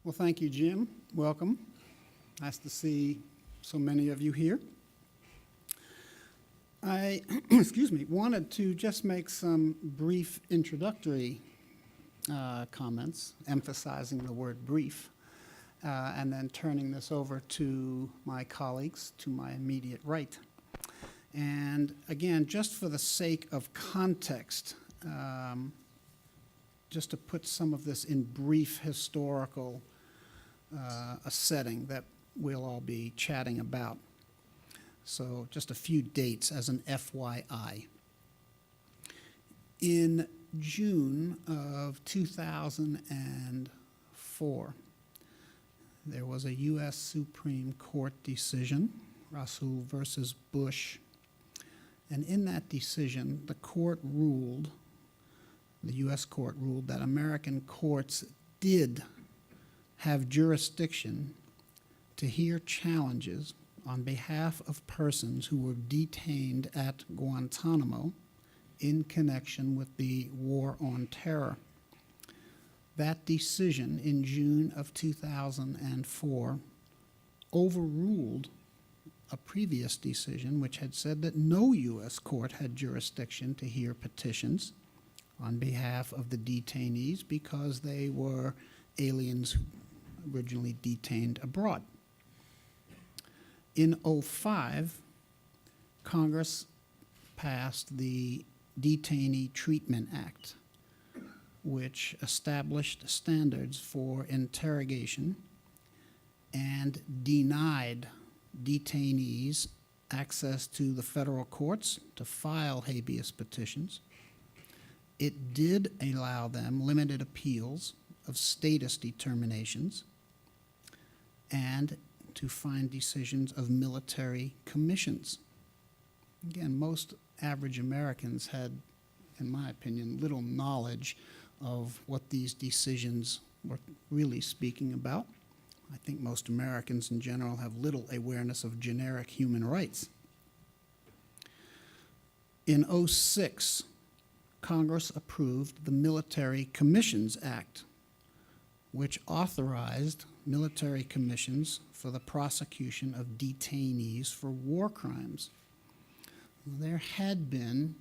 Well, thank you, Jim. Welcome. Nice to see so many of you here. I, excuse me, wanted to just make some brief introductory comments, emphasizing the word brief, and then turning this over to my colleagues to my immediate right. And again, just for the sake of context, just to put some of this in brief historical a setting that we'll all be chatting about. So just a few dates as an FYI. In June of 2004, there was a U.S. Supreme Court decision, Rasul versus Bush, and in that decision, the U.S. court ruled that American courts did have jurisdiction to hear challenges on behalf of persons who were detained at Guantanamo in connection with the War on Terror. That decision in June of 2004 overruled a previous decision which had said that no U.S. court had jurisdiction to hear petitions on behalf of the detainees because they were aliens who originally detained abroad. In 2005, Congress passed the Detainee Treatment Act, which established standards for interrogation and denied detainees access to the federal courts to file habeas petitions. It did allow them limited appeals of status determinations and to find decisions of military commissions. Again, most average Americans had, in my opinion, little knowledge of what these decisions were really speaking about. I think most Americans in general have little awareness of generic human rights. In 2006, Congress approved the Military Commissions Act, which authorized military commissions for the prosecution of detainees for war crimes. There had been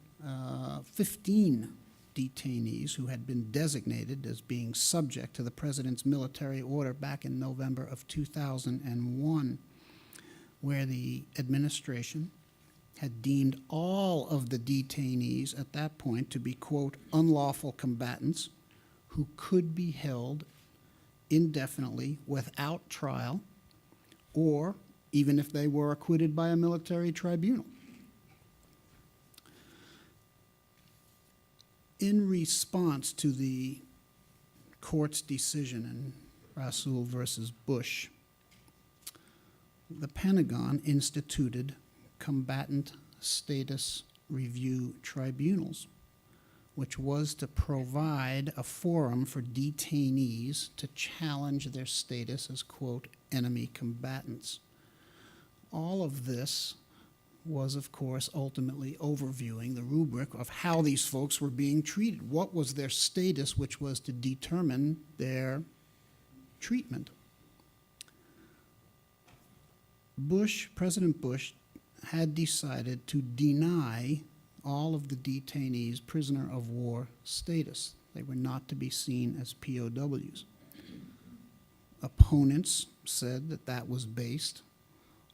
15 detainees who had been designated as being subject to the president's military order back in November of 2001, where the administration had deemed all of the detainees at that point to be, quote, unlawful combatants who could be held indefinitely without trial, or even if they were acquitted by a military tribunal. In response to the court's decision in Rasul versus Bush, the Pentagon instituted combatant status review tribunals, which was to provide a forum for detainees to challenge their status as, quote, enemy combatants. All of this was, of course, ultimately overviewing the rubric of how these folks were being treated. What was their status, which was to determine their treatment? President Bush had decided to deny all of the detainees prisoner of war status. They were not to be seen as POWs. Opponents said that that was based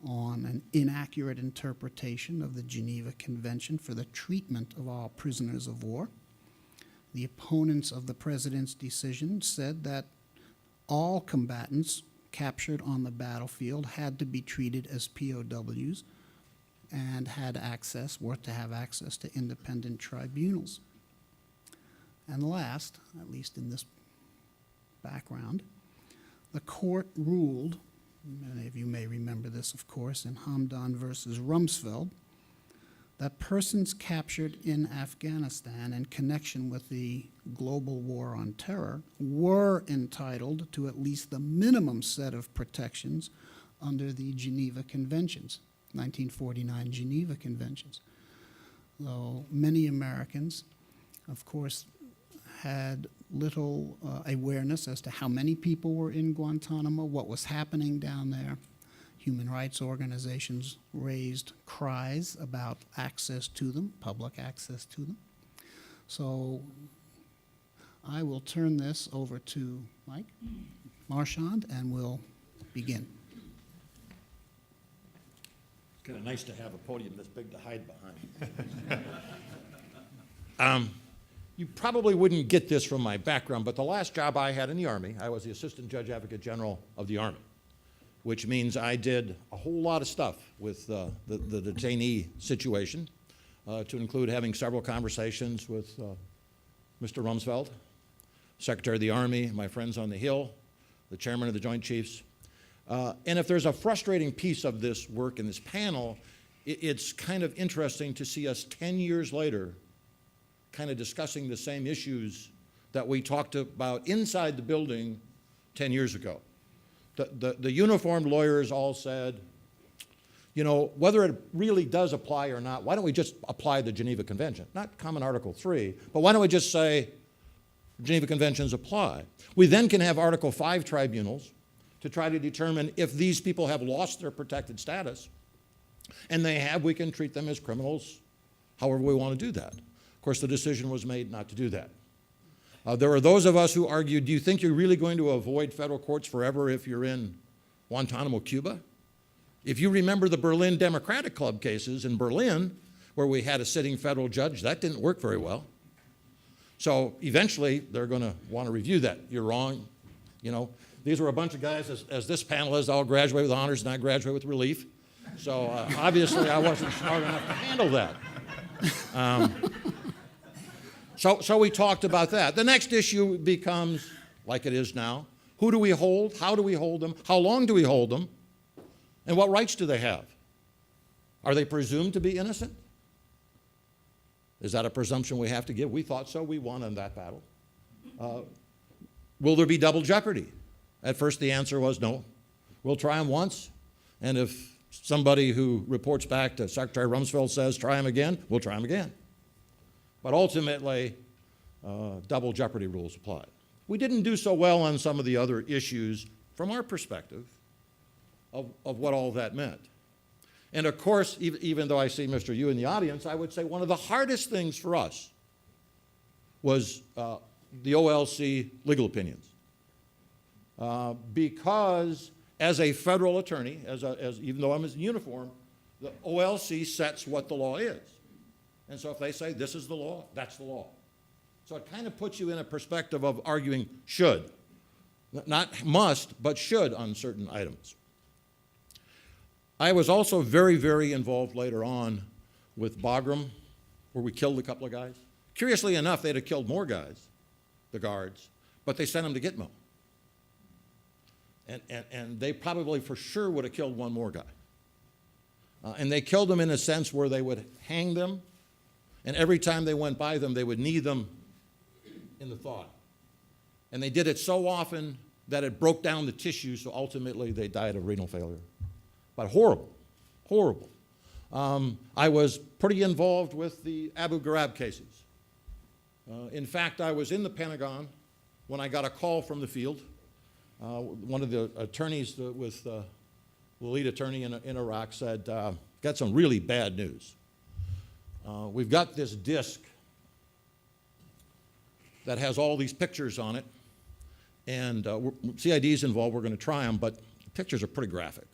on an inaccurate interpretation of the Geneva Convention for the treatment of all prisoners of war. The opponents of the president's decision said that all combatants captured on the battlefield had to be treated as POWs and were to have access to independent tribunals. And last, at least in this background, the court ruled, many of you may remember this, of course, in Hamdan versus Rumsfeld, that persons captured in Afghanistan in connection with the global war on terror were entitled to at least the minimum set of protections under the Geneva Conventions, 1949 Geneva Conventions. Though many Americans, of course, had little awareness as to how many people were in Guantanamo, what was happening down there. Human rights organizations raised cries about access to them, public access to them. So I will turn this over to Mike Marchand, and we'll begin. It's kind of nice to have a podium this big to hide behind. You probably wouldn't get this from my background, but the last job I had in the Army, I was the Assistant Judge Advocate General of the Army, which means I did a whole lot of stuff with the detainee situation, to include having several conversations with Mr. Rumsfeld, Secretary of the Army, my friends on the Hill, the Chairman of the Joint Chiefs. And if there's a frustrating piece of this work in this panel, it's kind of interesting to see us 10 years later kind of discussing the same issues that we talked about inside the building 10 years ago. The uniformed lawyers all said, you know, whether it really does apply or not, why don't we just apply the Geneva Convention? Not Common Article 3, but why don't we just say Geneva Conventions apply? We then can have Article 5 tribunals to try to determine if these people have lost their protected status, and they have, we can treat them as criminals however we want to do that. Of course, the decision was made not to do that. There were those of us who argued, do you think you're really going to avoid federal courts forever if you're in Guantanamo, Cuba? If you remember the Berlin Democratic Club cases in Berlin, where we had a sitting federal judge, that didn't work very well. So eventually, they're going to want to review that. You're wrong. You know, these were a bunch of guys, as this panel is, all graduate with honors and I graduate with relief. So obviously, I wasn't smart enough to handle that. So we talked about that. The next issue becomes, like it is now, who do we hold? How do we hold them? How long do we hold them? And what rights do they have? Are they presumed to be innocent? Is that a presumption we have to give? We thought so. We won in that battle. Will there be double jeopardy? At first the answer was no. We'll try them once, and if somebody who reports back to Secretary Rumsfeld says try them again, we'll try them again. But ultimately, double jeopardy rules apply. We didn't do so well on some of the other issues from our perspective of what all that meant. And of course, even though I see Mr. Yu in the audience, I would say one of the hardest things for us was the OLC legal opinions. Because as a federal attorney, even though I'm in uniform, the OLC sets what the law is. And so if they say this is the law, that's the law. So it kind of puts you in a perspective of arguing should. Not must, but should on certain items. I was also very, very involved later on with Bagram, where we killed a couple of guys. Curiously enough, they'd have killed more guys, the guards, but they sent them to Gitmo. And they probably for sure would have killed one more guy. And they killed them in a sense where they would hang them, and every time they went by them, they would knee them in the thigh. And they did it so often that it broke down the tissue, so ultimately they died of renal failure. But horrible, horrible. I was pretty involved with the Abu Ghraib cases. In fact, I was in the Pentagon when I got a call from the field. One of the attorneys with the lead attorney in Iraq said, got some really bad news. We've got this disc that has all these pictures on it, and CID's involved. We're going to try them, but the pictures are pretty graphic.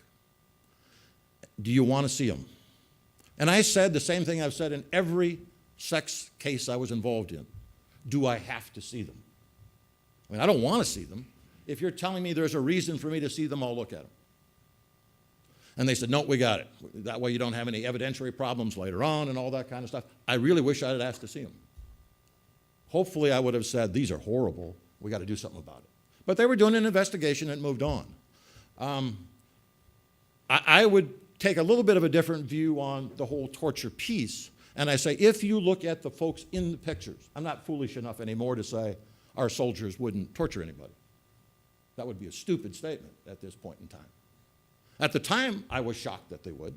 Do you want to see them? And I said the same thing I've said in every sex case I was involved in. Do I have to see them? I mean, I don't want to see them. If you're telling me there's a reason for me to see them, I'll look at them. And they said, no, we got it. That way you don't have any evidentiary problems later on and all that kind of stuff. I really wish I had asked to see them. Hopefully I would have said, these are horrible. We got to do something about it. But they were doing an investigation and moved on. I would take a little bit of a different view on the whole torture piece. And I say, if you look at the folks in the pictures, I'm not foolish enough anymore to say our soldiers wouldn't torture anybody. That would be a stupid statement at this point in time. At the time, I was shocked that they would.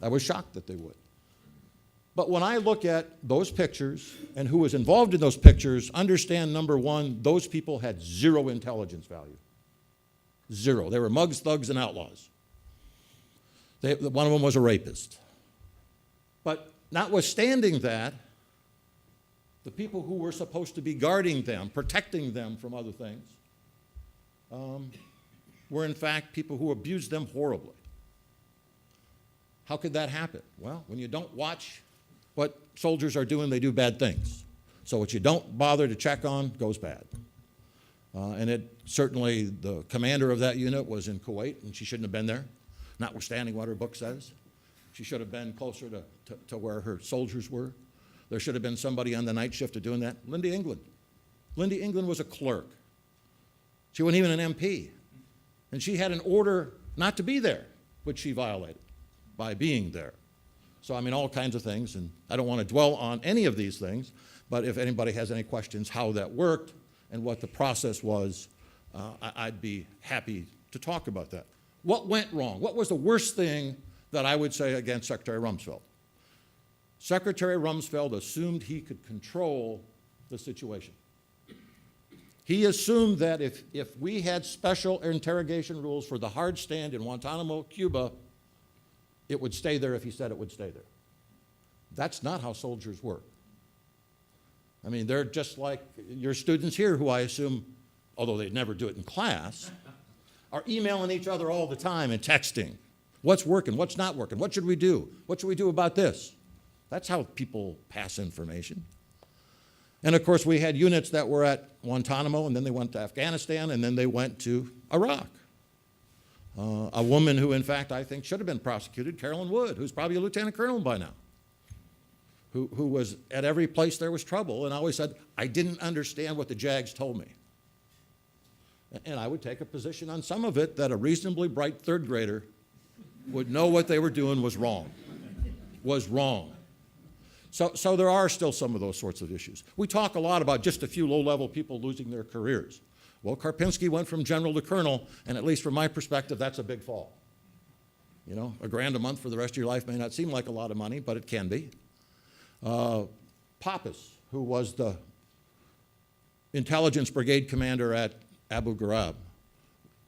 I was shocked that they would. But when I look at those pictures and who was involved in those pictures, understand, number one, those people had zero intelligence value. Zero. They were mugs, thugs, and outlaws. One of them was a rapist. But notwithstanding that, the people who were supposed to be guarding them, protecting them from other things, were in fact people who abused them horribly. How could that happen? Well, when you don't watch what soldiers are doing, they do bad things. So what you don't bother to check on goes bad. And it certainly, the commander of that unit was in Kuwait, and she shouldn't have been there, notwithstanding what her book says. She should have been closer to where her soldiers were. There should have been somebody on the night shift of doing that. Lindy England. Lindy England was a clerk. She wasn't even an MP. And she had an order not to be there, which she violated by being there. So, I mean, all kinds of things, and I don't want to dwell on any of these things, but if anybody has any questions how that worked and what the process was, I'd be happy to talk about that. What went wrong? What was the worst thing that I would say against Secretary Rumsfeld? Secretary Rumsfeld assumed he could control the situation. He assumed that if we had special interrogation rules for the hard stand in Guantanamo, Cuba, it would stay there if he said it would stay there. That's not how soldiers work. I mean, they're just like your students here, who I assume, although they'd never do it in class, are emailing each other all the time and texting. What's working? What's not working? What should we do? What should we do about this? That's how people pass information. And of course, we had units that were at Guantanamo, and then they went to Afghanistan, and then they went to Iraq. A woman who, in fact, I think should have been prosecuted, Carolyn Wood, who's probably a lieutenant colonel by now, who was at every place there was trouble, and always said, I didn't understand what the JAGs told me. And I would take a position on some of it that a reasonably bright third grader would know what they were doing was wrong. So there are still some of those sorts of issues. We talk a lot about just a few low-level people losing their careers. Well, Karpinski went from general to colonel, and at least from my perspective, that's a big fall. You know, $1,000 a month for the rest of your life may not seem like a lot of money, but it can be. Pappas, who was the intelligence brigade commander at Abu Ghraib,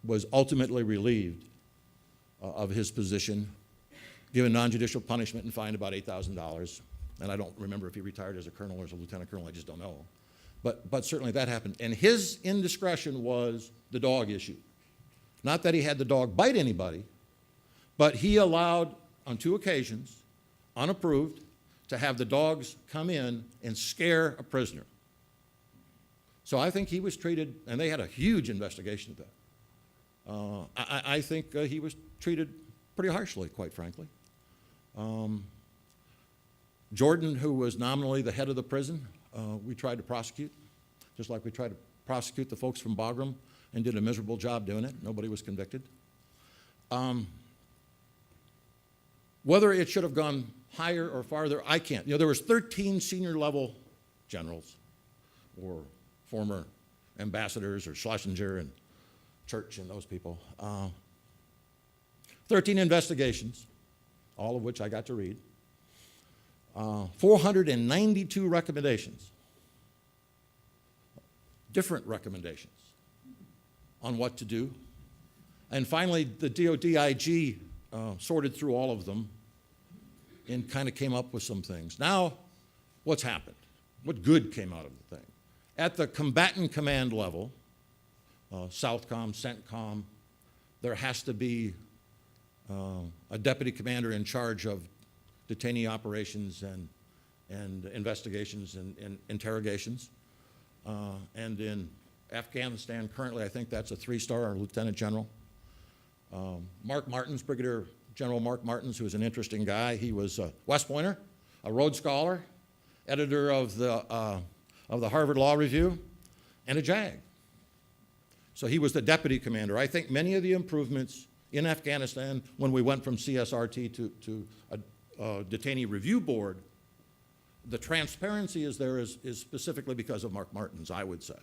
was ultimately relieved of his position, given non-judicial punishment and fined about $8,000. And I don't remember if he retired as a colonel or as a lieutenant colonel, I just don't know. But certainly that happened. And his indiscretion was the dog issue. Not that he had the dog bite anybody, but he allowed, on 2 occasions, unapproved, to have the dogs come in and scare a prisoner. So I think he was treated, and they had a huge investigation of that. I think he was treated pretty harshly, quite frankly. Jordan, who was nominally the head of the prison, we tried to prosecute, just like we tried to prosecute the folks from Bagram, and did a miserable job doing it. Nobody was convicted. Whether it should have gone higher or farther, I can't. You know, there was 13 senior level generals or former ambassadors or Schlesinger and Church and those people. 13 investigations, all of which I got to read. 492 recommendations, different recommendations on what to do. And finally, the DODIG sorted through all of them and kind of came up with some things. Now, what's happened? What good came out of the thing? At the combatant command level, Southcom, CENTCOM, there has to be a deputy commander in charge of detainee operations and investigations and interrogations. And in Afghanistan, currently, I think that's a 3-star lieutenant general. Mark Martins, Brigadier General Mark Martins, who is an interesting guy. He was a West Pointer, a Rhodes Scholar, editor of the Harvard Law Review, and a JAG. So he was the deputy commander. I think many of the improvements in Afghanistan, when we went from CSRT to a detainee review board, the transparency is there is specifically because of Mark Martins, I would say.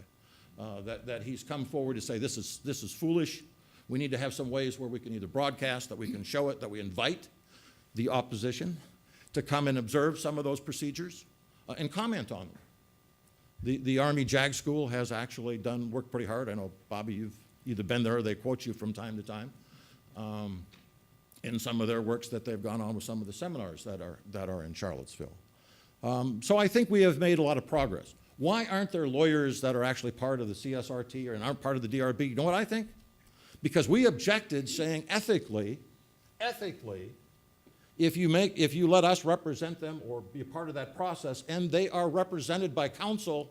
That he's come forward to say this is foolish. We need to have some ways where we can either broadcast, that we can show it, that we invite the opposition to come and observe some of those procedures and comment on them. The Army JAG School has actually worked pretty hard. I know, Bobby, you've either been there or they quote you from time to time in some of their works that they've gone on with some of the seminars that are in Charlottesville. So I think we have made a lot of progress. Why aren't there lawyers that are actually part of the CSRT or aren't part of the DRB? You know what I think? Because we objected saying ethically, if you let us represent them or be a part of that process and they are represented by counsel,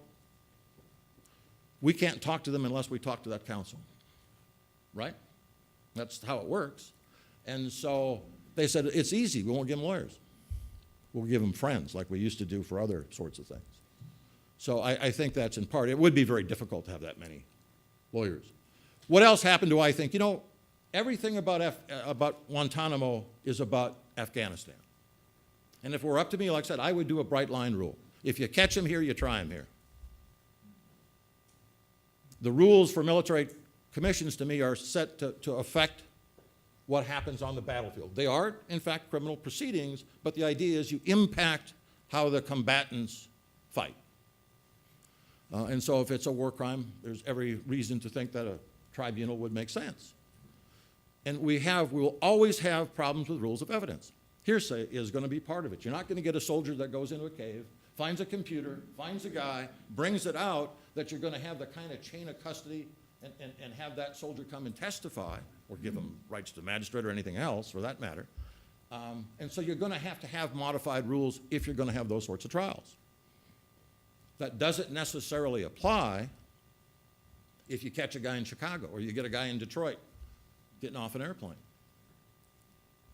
we can't talk to them unless we talk to that counsel, right? That's how it works. And so they said, it's easy, we won't give them lawyers. We'll give them friends like we used to do for other sorts of things. So I think that's in part. It would be very difficult to have that many lawyers. What else happened to, I think, you know, everything about Guantanamo is about Afghanistan. And if it were up to me, like I said, I would do a bright line rule. If you catch them here, you try them here. The rules for military commissions to me are set to affect what happens on the battlefield. They are, in fact, criminal proceedings, but the idea is you impact how the combatants fight. And so if it's a war crime, there's every reason to think that a tribunal would make sense. And we will always have problems with rules of evidence. Hearsay is going to be part of it. You're not going to get a soldier that goes into a cave, finds a computer, finds a guy, brings it out, that you're going to have the kind of chain of custody and have that soldier come and testify or give him rights to the magistrate or anything else for that matter. And so you're going to have modified rules if you're going to have those sorts of trials. That doesn't necessarily apply if you catch a guy in Chicago or you get a guy in Detroit getting off an airplane.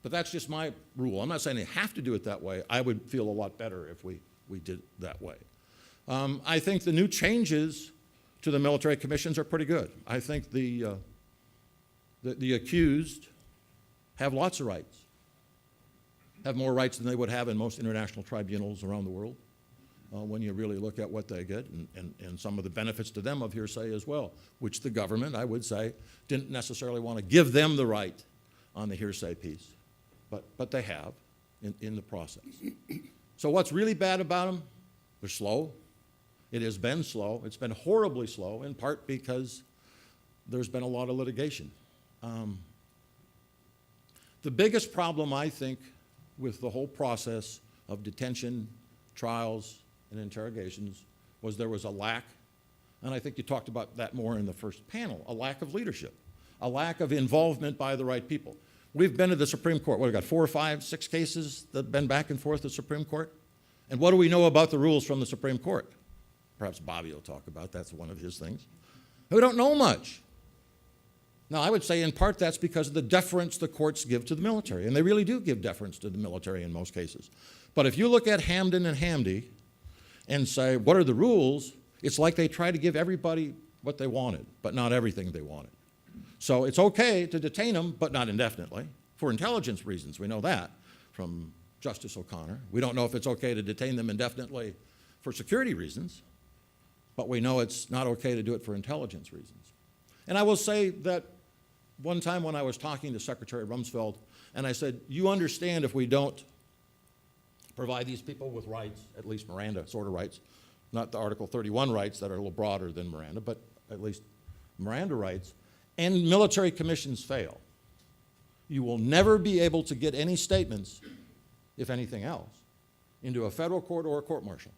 But that's just my rule. I'm not saying they have to do it that way. I would feel a lot better if we did it that way. I think the new changes to the military commissions are pretty good. I think the accused have lots of rights, have more rights than they would have in most international tribunals around the world when you really look at what they get and some of the benefits to them of hearsay as well, which the government, I would say, didn't necessarily want to give them the right on the hearsay piece, but they have in the process. So what's really bad about them? They're slow. It has been slow. It's been horribly slow, in part because there's been a lot of litigation. The biggest problem, I think, with the whole process of detention, trials, and interrogations was there was a lack, and I think you talked about that more in the first panel, a lack of leadership, a lack of involvement by the right people. We've been to the Supreme Court. What, we've got 4 or 5, 6 cases that have been back and forth to the Supreme Court? And what do we know about the rules from the Supreme Court? Perhaps Bobby will talk about that's one of his things. We don't know much. Now, I would say in part that's because of the deference the courts give to the military, and they really do give deference to the military in most cases. But if you look at Hamden and Hamdy and say, what are the rules? It's like they try to give everybody what they wanted, but not everything they wanted. So it's okay to detain them, but not indefinitely, for intelligence reasons. We know that from Justice O'Connor. We don't know if it's okay to detain them indefinitely for security reasons, but we know it's not okay to do it for intelligence reasons. And I will say that one time when I was talking to Secretary Rumsfeld, and I said, you understand if we don't provide these people with rights, at least Miranda sort of rights, not the Article 31 rights that are a little broader than Miranda, but at least Miranda rights, and military commissions fail, you will never be able to get any statements, if anything else, into a federal court or a court-martial.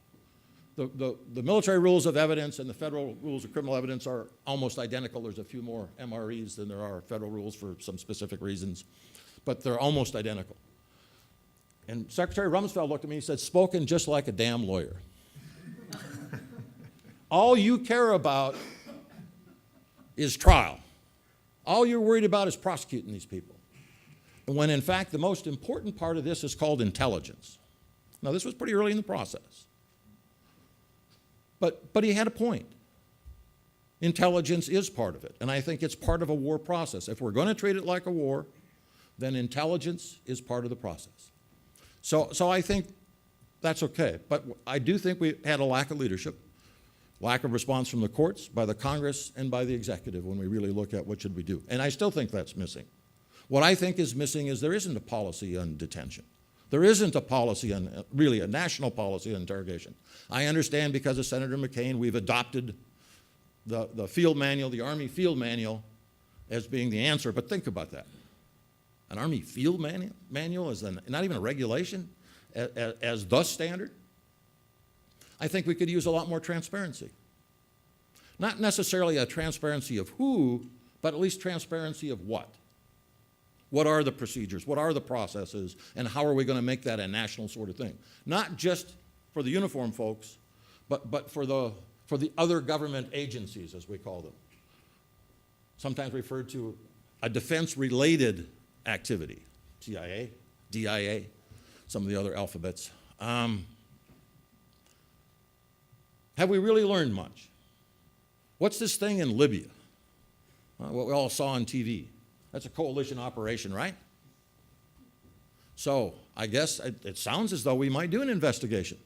The military rules of evidence and the federal rules of criminal evidence are almost identical. There's a few more MREs than there are federal rules for some specific reasons, but they're almost identical. And Secretary Rumsfeld looked at me and said, spoken just like a damn lawyer. All you care about is trial. All you're worried about is prosecuting these people. When in fact, the most important part of this is called intelligence. Now, this was pretty early in the process. But he had a point. Intelligence is part of it, and I think it's part of a war process. If we're going to treat it like a war, then intelligence is part of the process. So I think that's okay, but I do think we had a lack of leadership, lack of response from the courts, by the Congress, and by the executive when we really look at what should we do. And I still think that's missing. What I think is missing is there isn't a policy on detention. There isn't a policy, really a national policy on interrogation. I understand because of Senator McCain, we've adopted the field manual, the Army field manual, as being the answer, but think about that. An Army field manual is not even a regulation as the standard? I think we could use a lot more transparency. Not necessarily a transparency of who, but at least transparency of what. What are the procedures? What are the processes? And how are we going to make that a national sort of thing? Not just for the uniform folks, but for the other government agencies, as we call them. Sometimes referred to a defense-related activity. CIA, DIA, some of the other alphabets. Have we really learned much? What's this thing in Libya? What we all saw on TV. That's a coalition operation, right? So I guess it sounds as though we might do an investigation.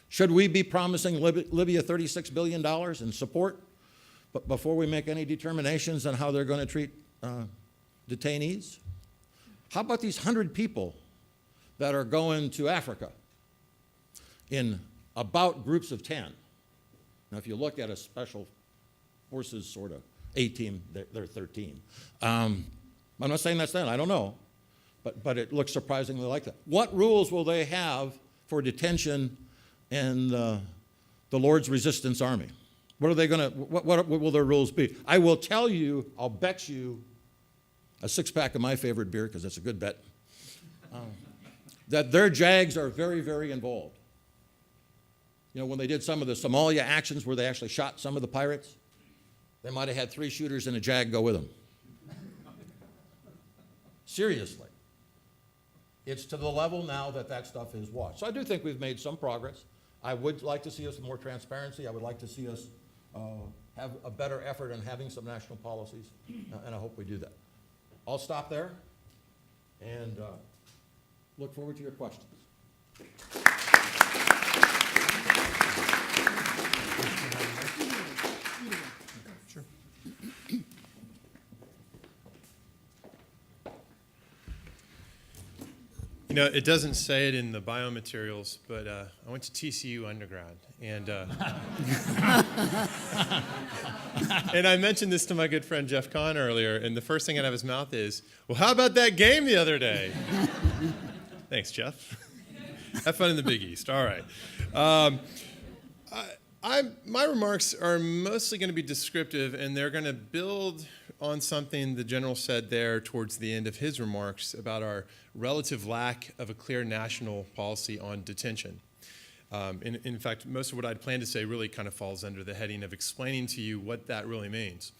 Should we be promising Libya $36 billion in support before we make any determinations on how they're going to treat detainees? How about these 100 people that are going to Africa in about groups of 10? Now, if you look at a special forces sort of A-team, they're 13. I'm not saying that's that, I don't know, but it looks surprisingly like that. What rules will they have for detention in the Lord's Resistance Army? What are they going to, what will their rules be? I will tell you, I'll bet you a six-pack of my favorite beer, because that's a good bet, that their JAGs are very, very involved. You know, when they did some of the Somalia actions where they actually shot some of the pirates, they might have had 3 shooters and a JAG go with them. Seriously. It's to the level now that stuff is watched. So I do think we've made some progress. I would like to see us more transparency. I would like to see us have a better effort in having some national policies, and I hope we do that. I'll stop there and look forward to your questions. Sure. You know, it doesn't say it in the biomaterials, but I went to TCU undergrad, and and I mentioned this to my good friend Jeff Kahn earlier, and the first thing out of his mouth is, "Well, how about that game the other day?" Thanks, Jeff. Have fun in the Big East. All right. My remarks are mostly going to be descriptive, and they're going to build on something the general said there towards the end of his remarks about our relative lack of a clear national policy on detention. In fact, most of what I'd planned to say really kind of falls under the heading of explaining to you what that really means.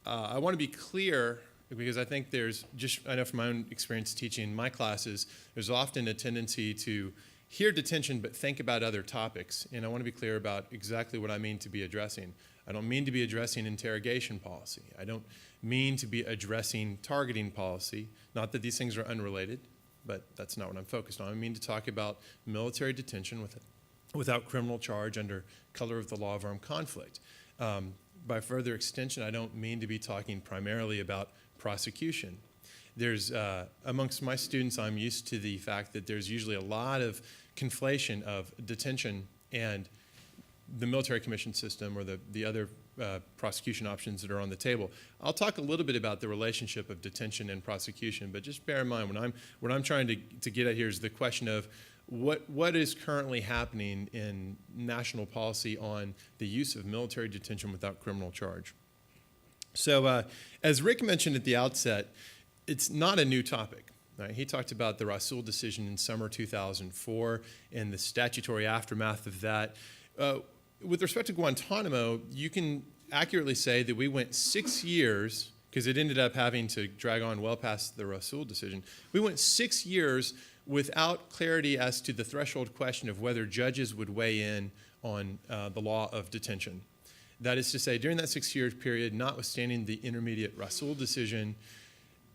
I want to be clear because I think I know from my own experience teaching my classes, there's often a tendency to hear detention but think about other topics, and I want to be clear about exactly what I mean to be addressing. I don't mean to be addressing interrogation policy. I don't mean to be addressing targeting policy. Not that these things are unrelated, but that's not what I'm focused on. I mean to talk about military detention without criminal charge under color of the law of armed conflict. By further extension, I don't mean to be talking primarily about prosecution. There's, amongst my students, I'm used to the fact that there's usually a lot of conflation of detention and the military commission system or the other prosecution options that are on the table. I'll talk a little bit about the relationship of detention and prosecution, but just bear in mind what I'm trying to get at here is the question of what is currently happening in national policy on the use of military detention without criminal charge. So as Rick mentioned at the outset, it's not a new topic. Right? He talked about the Rasul decision in summer 2004 and the statutory aftermath of that. With respect to Guantanamo, you can accurately say that we went 6 years, because it ended up having to drag on well past the Rasul decision. We went 6 years without clarity as to the threshold question of whether judges would weigh in on the law of detention. That is to say, during that 6-year period, notwithstanding the intermediate Rasul decision,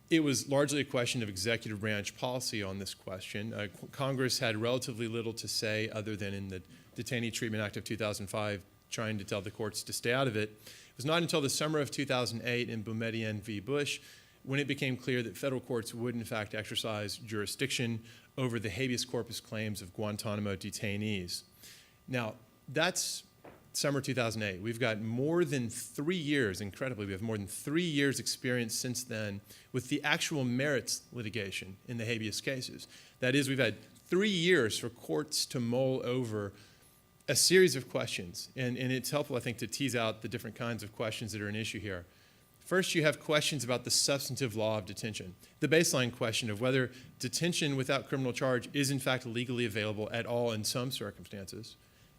it was largely a question of executive branch policy on this question. Congress had relatively little to say other than in the Detainee Treatment Act of 2005, trying to tell the courts to stay out of it. It was not until the summer of 2008 in Boumediene v. Bush when it became clear that federal courts would in fact exercise jurisdiction over the habeas corpus claims of Guantanamo detainees. Now, that's summer 2008. We've got more than 3 years, incredibly, we have more than 3 years experience since then with the actual merits litigation in the habeas cases. That is, we've had 3 years for courts to mull over a series of questions, and it's helpful, I think, to tease out the different kinds of questions that are an issue here. First, you have questions about the substantive law of detention, the baseline question of whether detention without criminal charge is in fact legally available at all in some circumstances,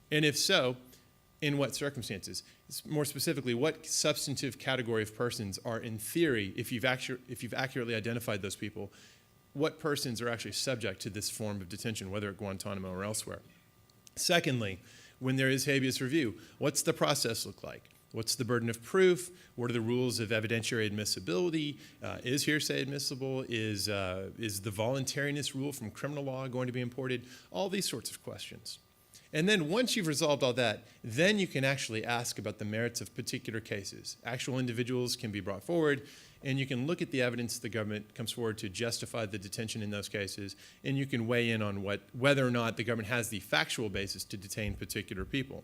and if so, in what circumstances? More specifically, what substantive category of persons are in theory, if you've accurately identified those people, what persons are actually subject to this form of detention, whether at Guantanamo or elsewhere? Secondly, when there is habeas review, what's the process look like? What's the burden of proof? What are the rules of evidentiary admissibility? Is hearsay admissible? Is the voluntariness rule from criminal law going to be imported? All these sorts of questions. And then once you've resolved all that, then you can actually ask about the merits of particular cases. Actual individuals can be brought forward, and you can look at the evidence the government comes forward to justify the detention in those cases, and you can weigh in on whether or not the government has the factual basis to detain particular people.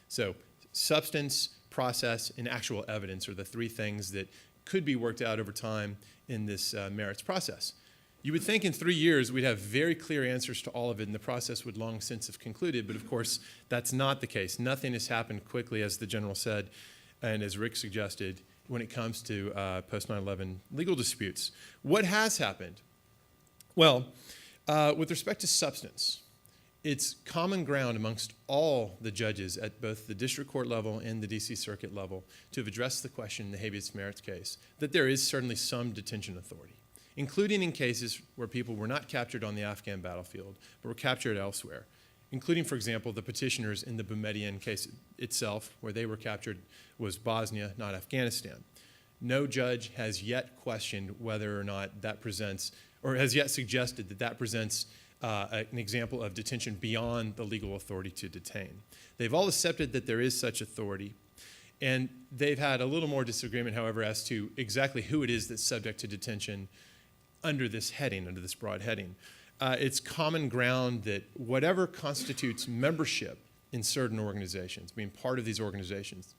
So substance, process, and actual evidence are the three things that could be worked out over time in this merits process. You would think in 3 years we'd have very clear answers to all of it and the process would long since have concluded, but of course that's not the case. Nothing has happened quickly, as the General said, and as Rick suggested, when it comes to post 9/11 legal disputes. What has happened? Well, with respect to substance, it's common ground amongst all the judges at both the district court level and the DC Circuit level to have addressed the question in the habeas merits case that there is certainly some detention authority, including in cases where people were not captured on the Afghan battlefield, but were captured elsewhere, including, for example, the petitioners in the Boumediene case itself, where they were captured was Bosnia, not Afghanistan. No judge has yet questioned whether or not that presents, or has yet suggested that that presents an example of detention beyond the legal authority to detain. They've all accepted that there is such authority, and they've had a little more disagreement, however, as to exactly who it is that's subject to detention under this heading, under this broad heading. It's common ground that whatever constitutes membership in certain organizations, being part of these organizations,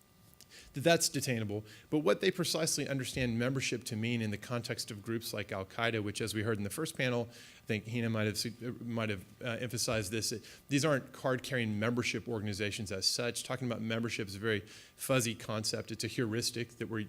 that's detainable. But what they precisely understand membership to mean in the context of groups like Al-Qaeda, which, as we heard in the first panel, I think Hina might have emphasized this, these aren't card-carrying membership organizations as such. Talking about membership is a very fuzzy concept. It's a heuristic that we're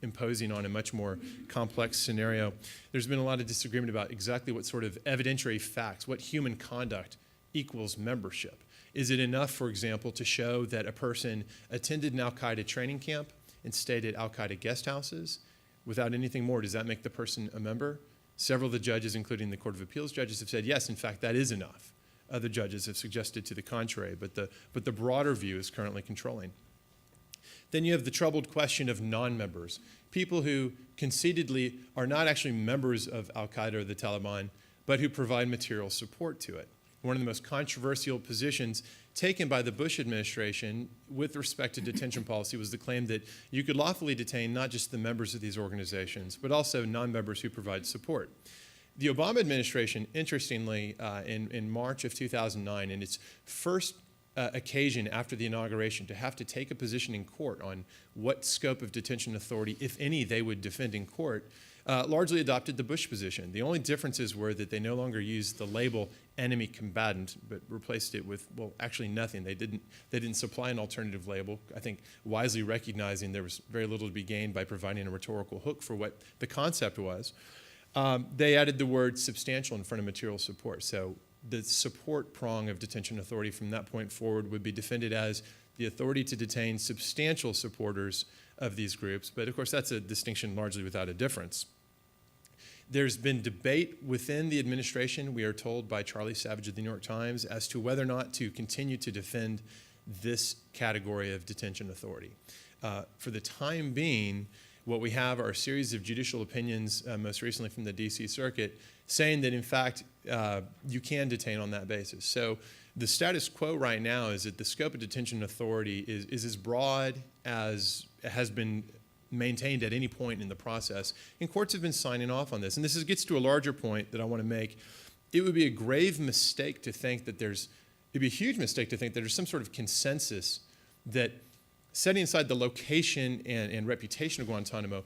imposing on a much more complex scenario. There's been a lot of disagreement about exactly what sort of evidentiary facts, what human conduct equals membership. Is it enough, for example, to show that a person attended an Al-Qaeda training camp and stayed at Al-Qaeda guest houses? Without anything more, does that make the person a member? Several of the judges, including the Court of Appeals judges, have said, yes, in fact, that is enough. Other judges have suggested to the contrary, but the broader view is currently controlling. Then you have the troubled question of non-members, people who conceitedly are not actually members of Al-Qaeda or the Taliban, but who provide material support to it. One of the most controversial positions taken by the Bush administration with respect to detention policy was the claim that you could lawfully detain not just the members of these organizations, but also non-members who provide support. The Obama administration, interestingly, in March of 2009, in its first occasion after the inauguration to have to take a position in court on what scope of detention authority, if any, they would defend in court, largely adopted the Bush position. The only differences were that they no longer used the label enemy combatant, but replaced it with, well, actually nothing. They didn't supply an alternative label, I think wisely recognizing there was very little to be gained by providing a rhetorical hook for what the concept was. They added the word substantial in front of material support. So the support prong of detention authority from that point forward would be defended as the authority to detain substantial supporters of these groups. But of course, that's a distinction largely without a difference. There's been debate within the administration, we are told by Charlie Savage of the New York Times, as to whether or not to continue to defend this category of detention authority. For the time being, what we have are a series of judicial opinions, most recently from the DC Circuit, saying that in fact you can detain on that basis. So the status quo right now is that the scope of detention authority is as broad as has been maintained at any point in the process. And courts have been signing off on this. And gets to a larger point that I want to make. It would be a grave mistake to think that it'd be a huge mistake to think that there's some sort of consensus that, setting aside the location and reputation of Guantanamo,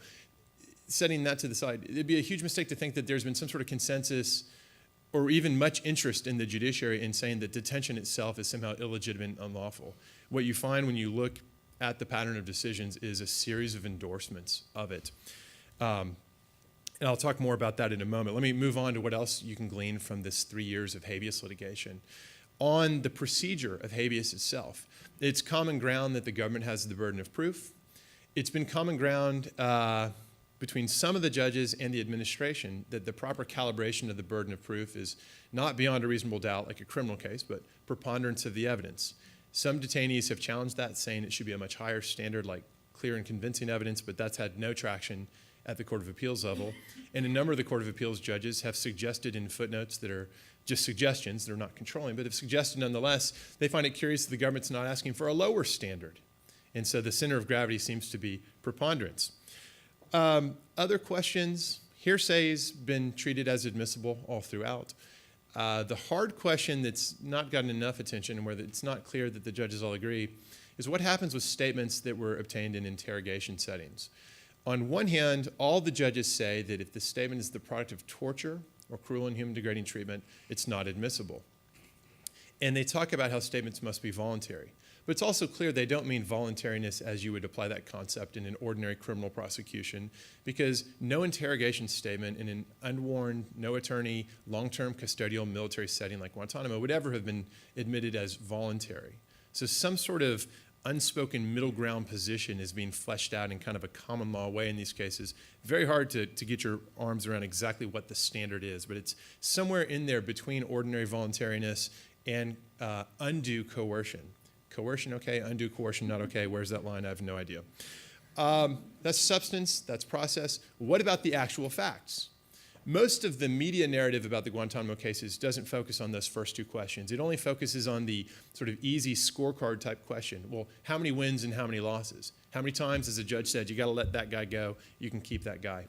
setting that to the side, it'd be a huge mistake to think that there's been some sort of consensus or even much interest in the judiciary in saying that detention itself is somehow illegitimate and unlawful. What you find when you look at the pattern of decisions is a series of endorsements of it. And I'll talk more about that in a moment. Let me move on to what else you can glean from this 3 years of habeas litigation. On the procedure of habeas itself, it's common ground that the government has the burden of proof. It's been common ground between some of the judges and the administration that the proper calibration of the burden of proof is not beyond a reasonable doubt like a criminal case, but preponderance of the evidence. Some detainees have challenged that, saying it should be a much higher standard like clear and convincing evidence, but that's had no traction at the Court of Appeals level. And a number of the Court of Appeals judges have suggested in footnotes that are just suggestions, they're not controlling, but have suggested nonetheless, they find it curious that the government's not asking for a lower standard. And so the center of gravity seems to be preponderance. Other questions, hearsay's been treated as admissible all throughout. The hard question that's not gotten enough attention and where it's not clear that the judges all agree is what happens with statements that were obtained in interrogation settings. On one hand, all the judges say that if the statement is the product of torture or cruel and human degrading treatment, it's not admissible. And they talk about how statements must be voluntary. But it's also clear they don't mean voluntariness as you would apply that concept in an ordinary criminal prosecution, because no interrogation statement in an unwarned, no attorney, long-term custodial military setting like Guantanamo would ever have been admitted as voluntary. So some sort of unspoken middle ground position is being fleshed out in kind of a common law way in these cases. Very hard to get your arms around exactly what the standard is, but it's somewhere in there between ordinary voluntariness and undue coercion. Coercion, okay, undue coercion, not okay. Where's that line? I have no idea. That's substance, that's process. What about the actual facts? Most of the media narrative about the Guantanamo cases doesn't focus on those first two questions. It only focuses on the sort of easy scorecard type question. Well, how many wins and how many losses? How many times has a judge said, you got to let that guy go, you can keep that guy?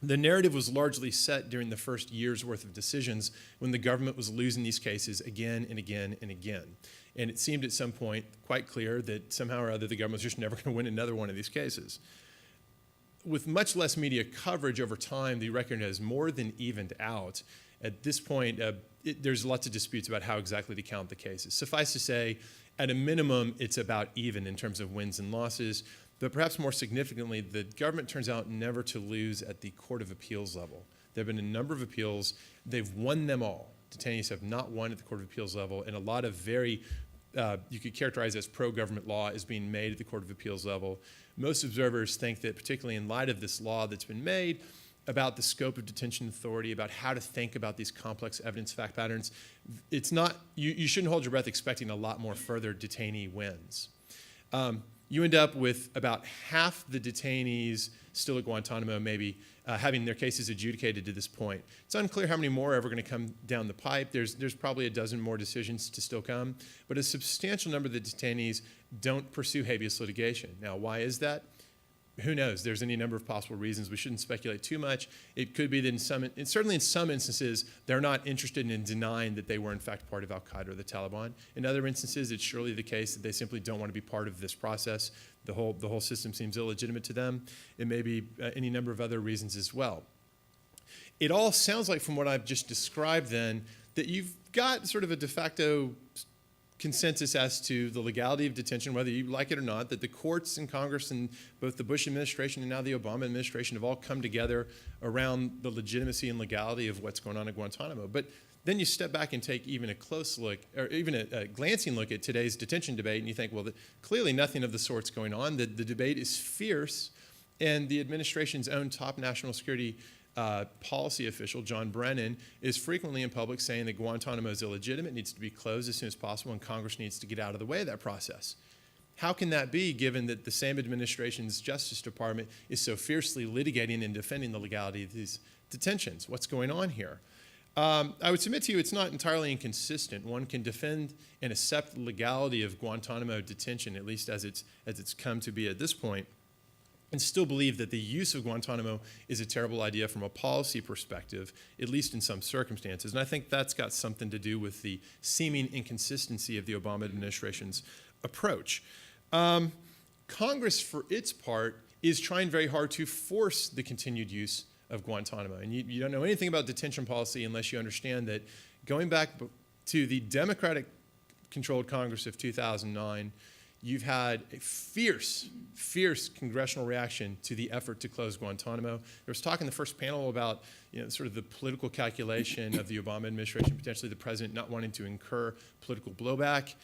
The narrative was largely set during the first year's worth of decisions when the government was losing these cases again and again and again. And it seemed at some point quite clear that somehow or other the government was just never going to win another one of these cases. With much less media coverage over time, the record has more than evened out. At this point, there's lots of disputes about how exactly to count the cases. Suffice to say, at a minimum, it's about even in terms of wins and losses. But perhaps more significantly, the government turns out never to lose at the Court of Appeals level. There have been a number of appeals. They've won them all. Detainees have not won at the Court of Appeals level, and a lot of very, you could characterize as pro-government law is being made at the Court of Appeals level. Most observers think that, particularly in light of this law that's been made about the scope of detention authority, about how to think about these complex evidence fact patterns, it's not, you shouldn't hold your breath expecting a lot more further detainee wins. You end up with about half the detainees still at Guantanamo maybe having their cases adjudicated to this point. It's unclear how many more are ever going to come down the pipe. There's probably a dozen more decisions to still come, but a substantial number of the detainees don't pursue habeas litigation. Now, why is that? Who knows? There's any number of possible reasons. We shouldn't speculate too much. It could be that certainly in some instances, they're not interested in denying that they were in fact part of Al-Qaeda or the Taliban. In other instances, it's surely the case that they simply don't want to be part of this process. The whole system seems illegitimate to them. It may be any number of other reasons as well. It all sounds like, from what I've just described then, that you've got sort of a de facto consensus as to the legality of detention, whether you like it or not, that the courts and Congress and both the Bush administration and now the Obama administration have all come together around the legitimacy and legality of what's going on at Guantanamo. But then you step back and take even a close look, or even a glancing look at today's detention debate, and you think, well, clearly nothing of the sort's going on. The debate is fierce, and the administration's own top national security policy official, John Brennan, is frequently in public saying that Guantanamo is illegitimate, needs to be closed as soon as possible, and Congress needs to get out of the way of that process. How can that be, given that the same administration's Justice Department is so fiercely litigating and defending the legality of these detentions? What's going on here? I would submit to you it's not entirely inconsistent. One can defend and accept the legality of Guantanamo detention, at least as it's come to be at this point. and still believe that the use of Guantanamo is a terrible idea from a policy perspective, at least in some circumstances. And I think that's got something to do with the seeming inconsistency of the Obama administration's approach. Congress, for its part, is trying very hard to force the continued use of Guantanamo. And you don't know anything about detention policy unless you understand that going back to the Democratic-controlled Congress of 2009, you've had a fierce congressional reaction to the effort to close Guantanamo. There was talk in the first panel about sort of the political calculation of the Obama administration, potentially the president not wanting to incur political blowback.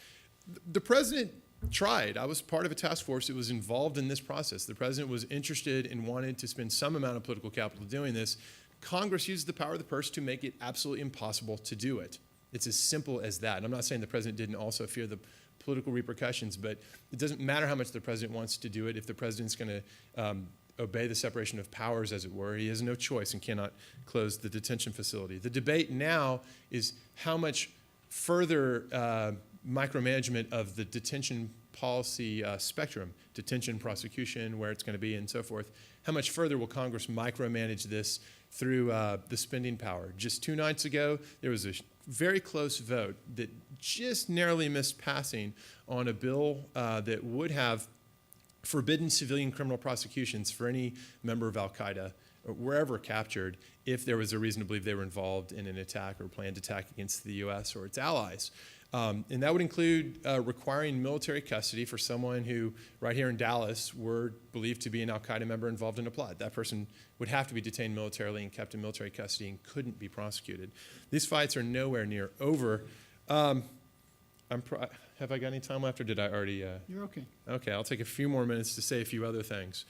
The president tried. I was part of a task force that was involved in this process. The president was interested and wanted to spend some amount of political capital doing this. Congress used the power of the purse to make it absolutely impossible to do it. It's as simple as that. And I'm not saying the president didn't also fear the political repercussions, but it doesn't matter how much the president wants to do it. If the president's going to obey the separation of powers, as it were, he has no choice and cannot close the detention facility. The debate now is how much further micromanagement of the detention policy spectrum, detention, prosecution, where it's going to be, and so forth. How much further will Congress micromanage this through the spending power? Just 2 nights ago, there was a very close vote that just narrowly missed passing on a bill that would have forbidden civilian criminal prosecutions for any member of al-Qaeda, or wherever captured, if there was a reason to believe they were involved in an attack or planned attack against the U.S. or its allies. And that would include requiring military custody for someone who, right here in Dallas, were believed to be an al-Qaeda member involved in a plot. That person would have to be detained militarily and kept in military custody and couldn't be prosecuted. These fights are nowhere near over. Have I got any time left, or did I already? You're okay. Okay, I'll take a few more minutes to say a few other things.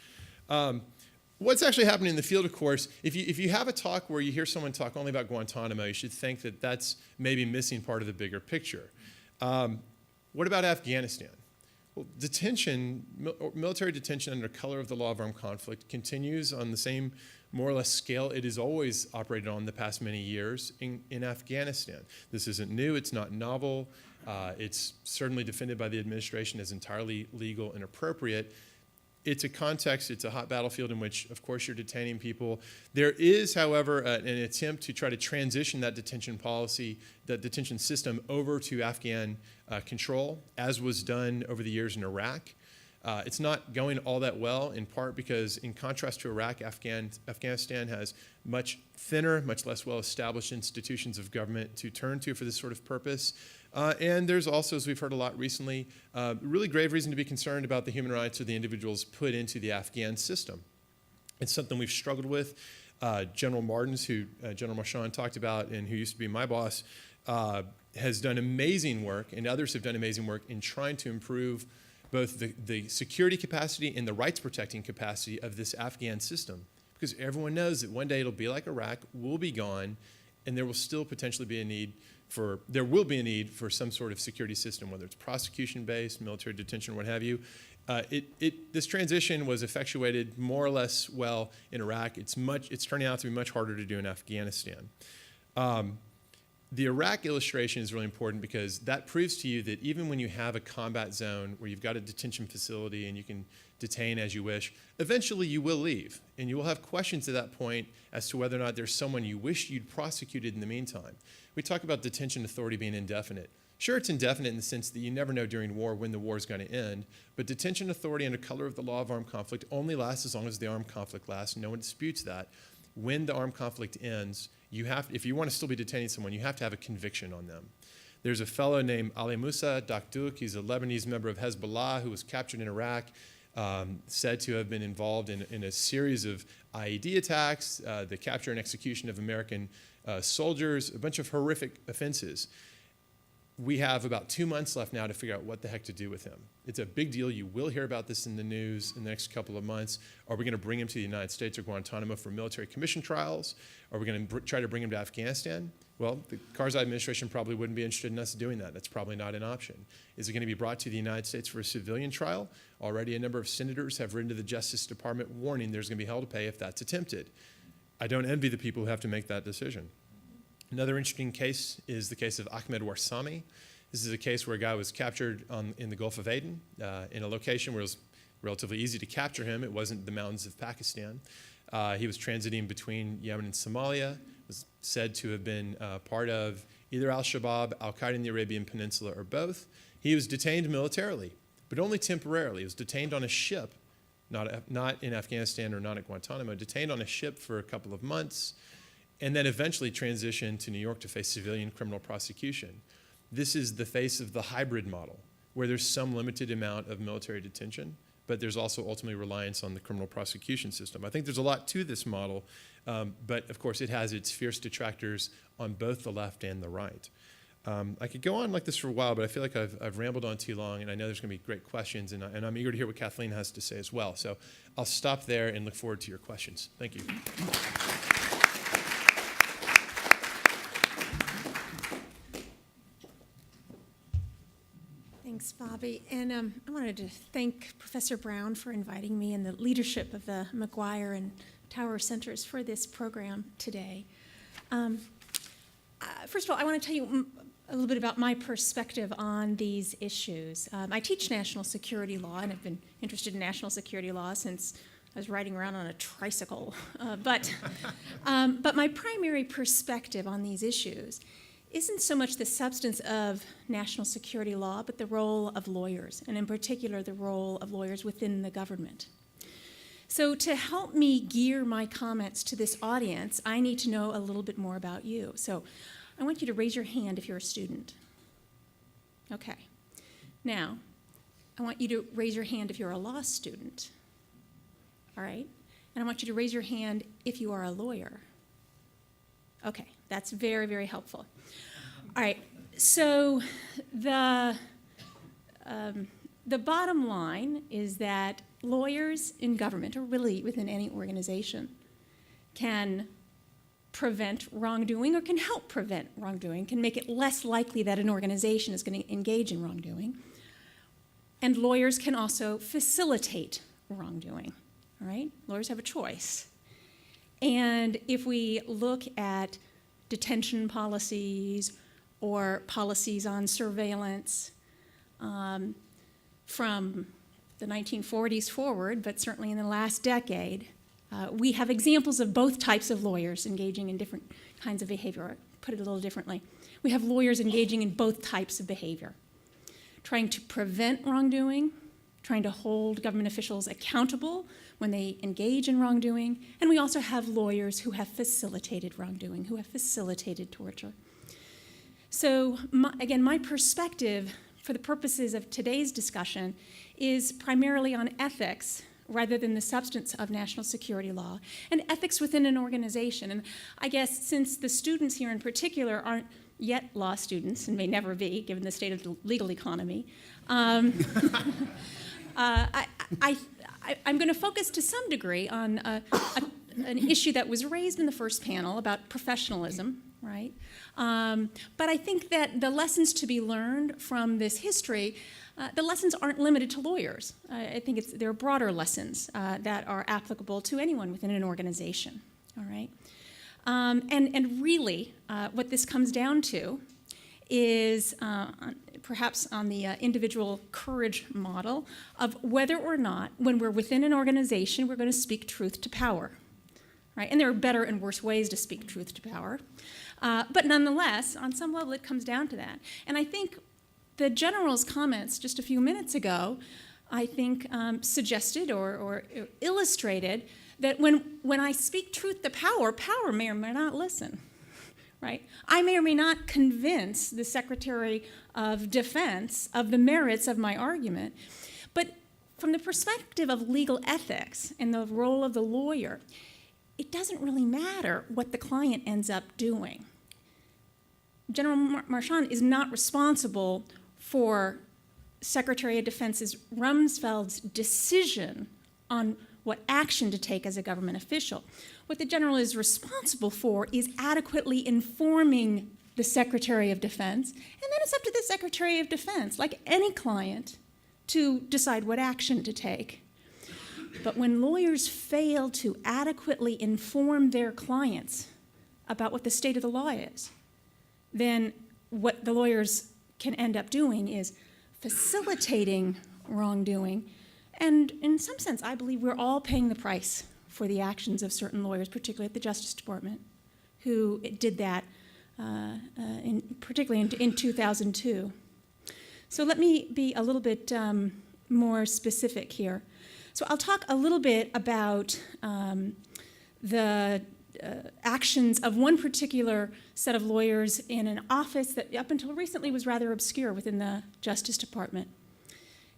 What's actually happening in the field, of course, if you have a talk where you hear someone talk only about Guantanamo, you should think that that's maybe missing part of the bigger picture. What about Afghanistan? Well, military detention under color of the law of armed conflict continues on the same, more or less, scale it has always operated on the past many years in Afghanistan. This isn't new, it's not novel, it's certainly defended by the administration as entirely legal and appropriate. It's a context, it's a hot battlefield in which, of course, you're detaining people. There is, however, an attempt to try to transition that detention policy, that detention system, over to Afghan control, as was done over the years in Iraq. It's not going all that well, in part because, in contrast to Iraq, Afghanistan has much thinner, much less well-established institutions of government to turn to for this sort of purpose. And there's also, as we've heard a lot recently, really grave reason to be concerned about the human rights of the individuals put into the Afghan system. It's something we've struggled with. General Martins, who General Marchand talked about and who used to be my boss, has done amazing work, and others have done amazing work in trying to improve both the security capacity and the rights protecting capacity of this Afghan system. Because everyone knows that one day it'll be like Iraq, we'll be gone, and there will still potentially be a need for some sort of security system, whether it's prosecution-based, military detention, what have you. This transition was effectuated more or less well in Iraq. It's turning out to be much harder to do in Afghanistan. The Iraq illustration is really important because that proves to you that even when you have a combat zone where you've got a detention facility and you can detain as you wish, eventually you will leave. And you will have questions at that point as to whether or not there's someone you wish you'd prosecuted in the meantime. We talk about detention authority being indefinite. Sure, it's indefinite in the sense that you never know during war when the war is going to end, but detention authority under color of the law of armed conflict only lasts as long as the armed conflict lasts. No one disputes that. When the armed conflict ends, if you want to still be detaining someone, you have to have a conviction on them. There's a fellow named Ali Musa Dakdouk. He's a Lebanese member of Hezbollah who was captured in Iraq, said to have been involved in a series of IED attacks, the capture and execution of American soldiers, a bunch of horrific offenses. We have about 2 months left now to figure out what the heck to do with him. It's a big deal. You will hear about this in the news in the next couple of months. Are we going to bring him to the United States or Guantanamo for military commission trials? Are we going to try to bring him to Afghanistan? Well, the Karzai administration probably wouldn't be interested in us doing that. That's probably not an option. Is it going to be brought to the United States for a civilian trial? Already a number of senators have written to the Justice Department warning there's going to be hell to pay if that's attempted. I don't envy the people who have to make that decision. Another interesting case is the case of Ahmed Warsame. This is a case where a guy was captured in the Gulf of Aden in a location where it was relatively easy to capture him. It wasn't the mountains of Pakistan. He was transiting between Yemen and Somalia, was said to have been part of either al-Shabaab, al-Qaeda in the Arabian Peninsula, or both. He was detained militarily, but only temporarily. He was detained on a ship, not in Afghanistan or not at Guantanamo, detained on a ship for a couple of months, and then eventually transitioned to New York to face civilian criminal prosecution. This is the face of the hybrid model, where there's some limited amount of military detention, but there's also ultimately reliance on the criminal prosecution system. I think there's a lot to this model, but of course it has its fierce detractors on both the left and the right. I could go on like this for a while, but I feel like I've rambled on too long, and I know there's going to be great questions, and I'm eager to hear what Kathleen has to say as well. So I'll stop there and look forward to your questions. Thank you. Thanks, Bobby. And I wanted to thank Professor Brown for inviting me and the leadership of the McGuire and Tower Centers for this program today. First of all, I want to tell you a little bit about my perspective on these issues. I teach national security law, and I've been interested in national security law since I was riding around on a tricycle. But my primary perspective on these issues isn't so much the substance of national security law, but the role of lawyers, and in particular, the role of lawyers within the government. So to help me gear my comments to this audience, I need to know a little bit more about you. So I want you to raise your hand if you're a student. Okay. Now, I want you to raise your hand if you're a law student. All right? And I want you to raise your hand if you are a lawyer. Okay, that's very, very helpful. All right, so the bottom line is that lawyers in government, or really within any organization, can prevent wrongdoing or can help prevent wrongdoing, can make it less likely that an organization is going to engage in wrongdoing. And lawyers can also facilitate wrongdoing, all right? Lawyers have a choice. And if we look at detention policies or policies on surveillance from the 1940s forward, but certainly in the last decade, we have examples of both types of lawyers engaging in different kinds of behavior. Or put it a little differently. We have lawyers engaging in both types of behavior, trying to prevent wrongdoing, trying to hold government officials accountable when they engage in wrongdoing, and we also have lawyers who have facilitated wrongdoing, who have facilitated torture. So again, my perspective for the purposes of today's discussion is primarily on ethics rather than the substance of national security law, and ethics within an organization. And I guess since the students here in particular aren't yet law students, and may never be, given the state of the legal economy, I'm going to focus to some degree on an issue that was raised in the first panel about professionalism, right? But I think that the lessons to be learned from this history, the lessons aren't limited to lawyers. I think there are broader lessons that are applicable to anyone within an organization, all right? And really, what this comes down to is perhaps on the individual courage model of whether or not, when we're within an organization, we're going to speak truth to power, right? And there are better and worse ways to speak truth to power. But nonetheless, on some level, it comes down to that. And I think the general's comments just a few minutes ago, I think, suggested or illustrated that when I speak truth to power, power may or may not listen. Right? I may or may not convince the Secretary of Defense of the merits of my argument, but from the perspective of legal ethics and the role of the lawyer, it doesn't really matter what the client ends up doing. General Marchand is not responsible for Secretary of Defense Rumsfeld's decision on what action to take as a government official. What the general is responsible for is adequately informing the Secretary of Defense, and then it's up to the Secretary of Defense, like any client, to decide what action to take. But when lawyers fail to adequately inform their clients about what the state of the law is, then what the lawyers can end up doing is facilitating wrongdoing And in some sense, I believe we're all paying the price for the actions of certain lawyers, particularly at the Justice Department, who did that, particularly in 2002. So let me be a little bit more specific here. So I'll talk a little bit about the actions of one particular set of lawyers in an office that up until recently was rather obscure within the Justice Department.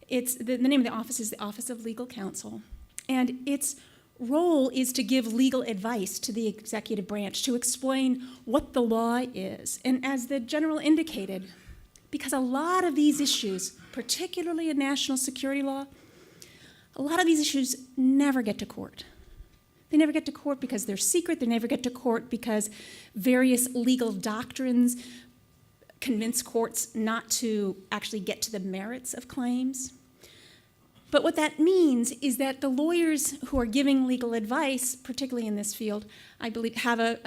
It's the name of the office is the Office of Legal Counsel, and its role is to give legal advice to the executive branch, to explain what the law is. And as the general indicated, because a lot of these issues, particularly in national security law, a lot of these issues never get to court. They never get to court because they're secret. They never get to court because various legal doctrines convince courts not to actually get to the merits of claims. But what that means is that the lawyers who are giving legal advice, particularly in this field, I believe have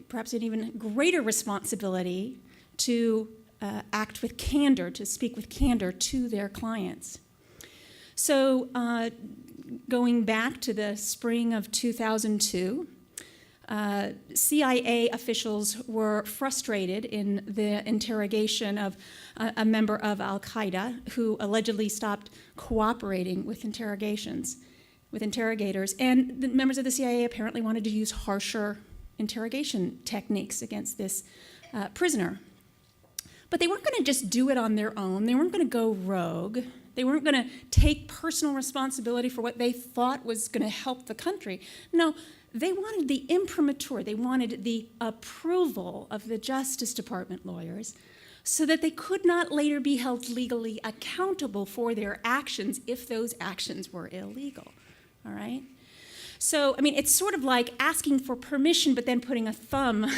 perhaps an even greater responsibility to act with candor, to speak with candor to their clients. So going back to the spring of 2002, CIA officials were frustrated in the interrogation of a member of Al-Qaeda who allegedly stopped cooperating with interrogators. And the members of the CIA apparently wanted to use harsher interrogation techniques against this prisoner. But they weren't going to just do it on their own. They weren't going to go rogue. They weren't going to take personal responsibility for what they thought was going to help the country. No, they wanted the imprimatur. They wanted the approval of the Justice Department lawyers so that they could not later be held legally accountable for their actions if those actions were illegal. All right? So, I mean, it's sort of like asking for permission but then putting a thumb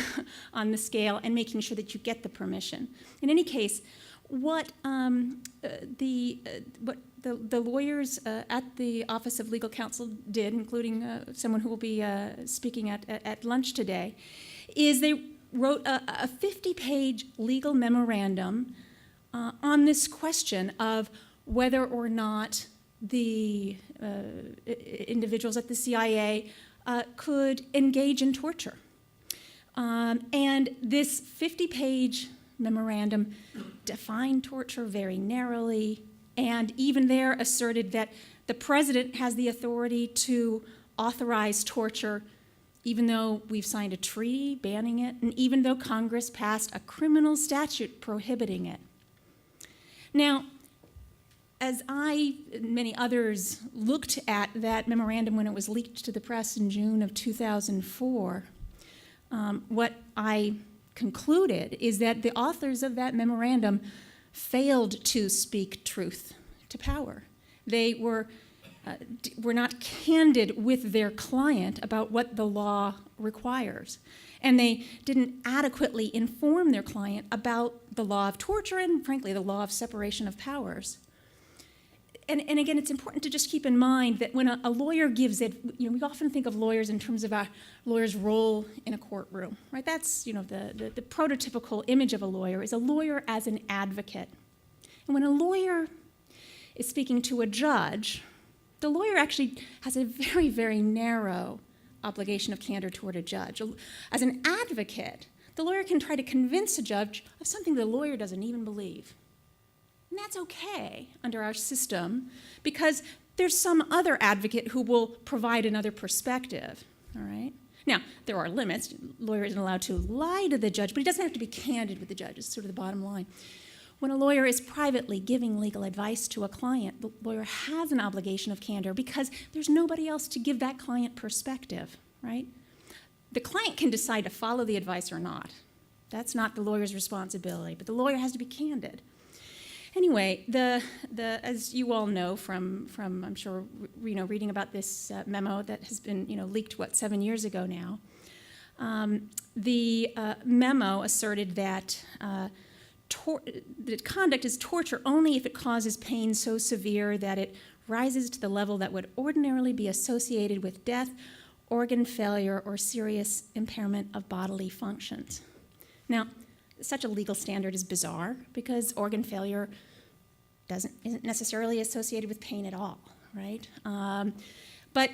on the scale and making sure that you get the permission. In any case, what the lawyers at the Office of Legal Counsel did, including someone who will be speaking at lunch today, is they wrote a 50-page legal memorandum on this question of whether or not the individuals at the CIA could engage in torture. And this 50-page memorandum defined torture very narrowly, and even there asserted that the president has the authority to authorize torture even though we've signed a treaty banning it, and even though Congress passed a criminal statute prohibiting it. Now, as I and many others looked at that memorandum when it was leaked to the press in June of 2004, what I concluded is that the authors of that memorandum failed to speak truth to power. They were not candid with their client about what the law requires. And they didn't adequately inform their client about the law of torture and, frankly, the law of separation of powers. And again, it's important to just keep in mind that when a lawyer gives it, we often think of lawyers in terms of a lawyer's role in a courtroom, right? That's, the prototypical image of a lawyer is a lawyer as an advocate. And when a lawyer is speaking to a judge, the lawyer actually has a very, very narrow obligation of candor toward a judge. As an advocate, the lawyer can try to convince a judge of something the lawyer doesn't even believe. And that's okay under our system because there's some other advocate who will provide another perspective, all right? Now, there are limits. The lawyer isn't allowed to lie to the judge, but he doesn't have to be candid with the judge. It's sort of the bottom line. When a lawyer is privately giving legal advice to a client, the lawyer has an obligation of candor because there's nobody else to give that client perspective, right? The client can decide to follow the advice or not. That's not the lawyer's responsibility, but the lawyer has to be candid. Anyway, as you all know from I'm sure, reading about this memo that has been, leaked, 7 years ago now, the memo asserted that that conduct is torture only if it causes pain so severe that it rises to the level that would ordinarily be associated with death, organ failure, or serious impairment of bodily functions. Now, such a legal standard is bizarre because organ failure isn't necessarily associated with pain at all, right? But,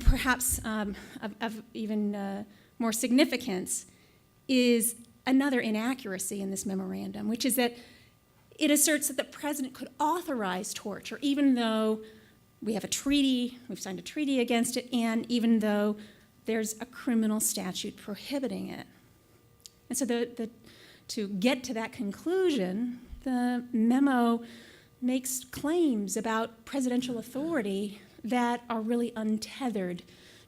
perhaps of even more significance is another inaccuracy in this memorandum, which is that it asserts that the president could authorize torture, even though we have a treaty, we've signed a treaty against it, and even though there's a criminal statute prohibiting it. And so to get to that conclusion, the memo makes claims about presidential authority that are really untethered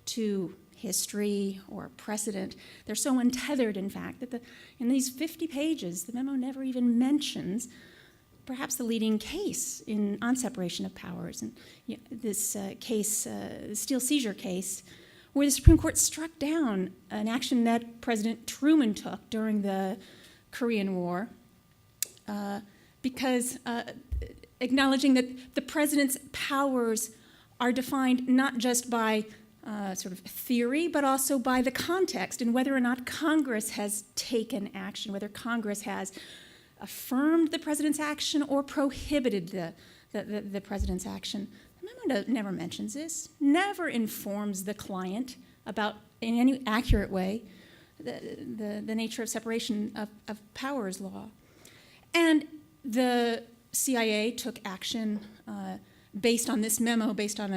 to history or precedent. They're so untethered, in fact, that in these 50 pages, the memo never even mentions perhaps the leading case on separation of powers, and this case, the Steel seizure case, where the Supreme Court struck down an action that President Truman took during the Korean War, because acknowledging that the president's powers are defined not just by sort of theory, but also by the context and whether or not Congress has taken action, whether Congress has affirmed the president's action or prohibited the president's action. The memo never mentions this, never informs the client about, in any accurate way, the nature of separation of powers law. And the CIA took action based on this memo, based on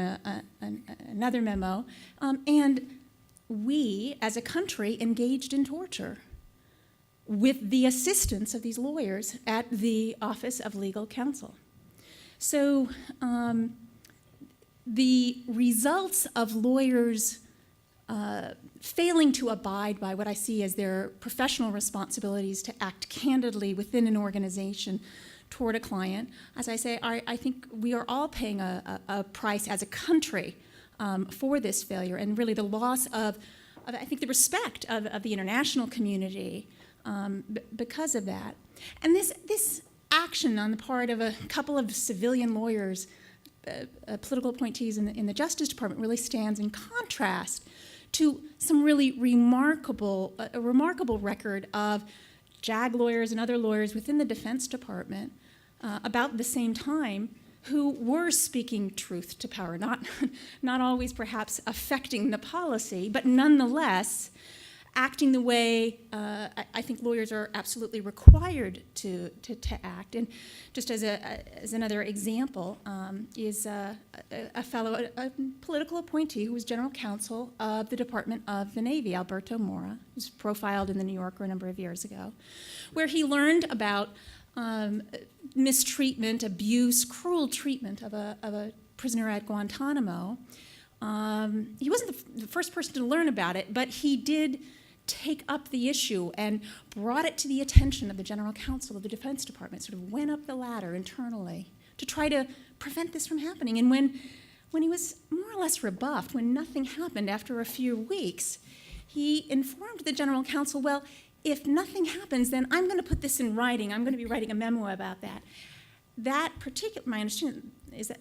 another memo, and we, as a country, engaged in torture with the assistance of these lawyers at the Office of Legal Counsel. So the results of lawyers failing to abide by what I see as their professional responsibilities to act candidly within an organization toward a client, as I say, I think we are all paying a price as a country for this failure, and really the loss of I think, the respect of the international community because of that. And this action on the part of a couple of civilian lawyers, political appointees in the Justice Department, really stands in contrast to some really remarkable record of JAG lawyers and other lawyers within the Defense Department about the same time who were speaking truth to power, not always perhaps affecting the policy, but nonetheless acting the way I think lawyers are absolutely required to act. And just as another example is a political appointee who was general counsel of the Department of the Navy, Alberto Mora, who's profiled in the New Yorker a number of years ago, where he learned about mistreatment, abuse, cruel treatment of a prisoner at Guantanamo. He wasn't the first person to learn about it, but he did take up the issue and brought it to the attention of the general counsel of the Defense Department, sort of went up the ladder internally to try to prevent this from happening. And when he was more or less rebuffed, when nothing happened after a few weeks, he informed the general counsel, well, if nothing happens, then I'm going to put this in writing. I'm going to be writing a memo about that. My understanding is that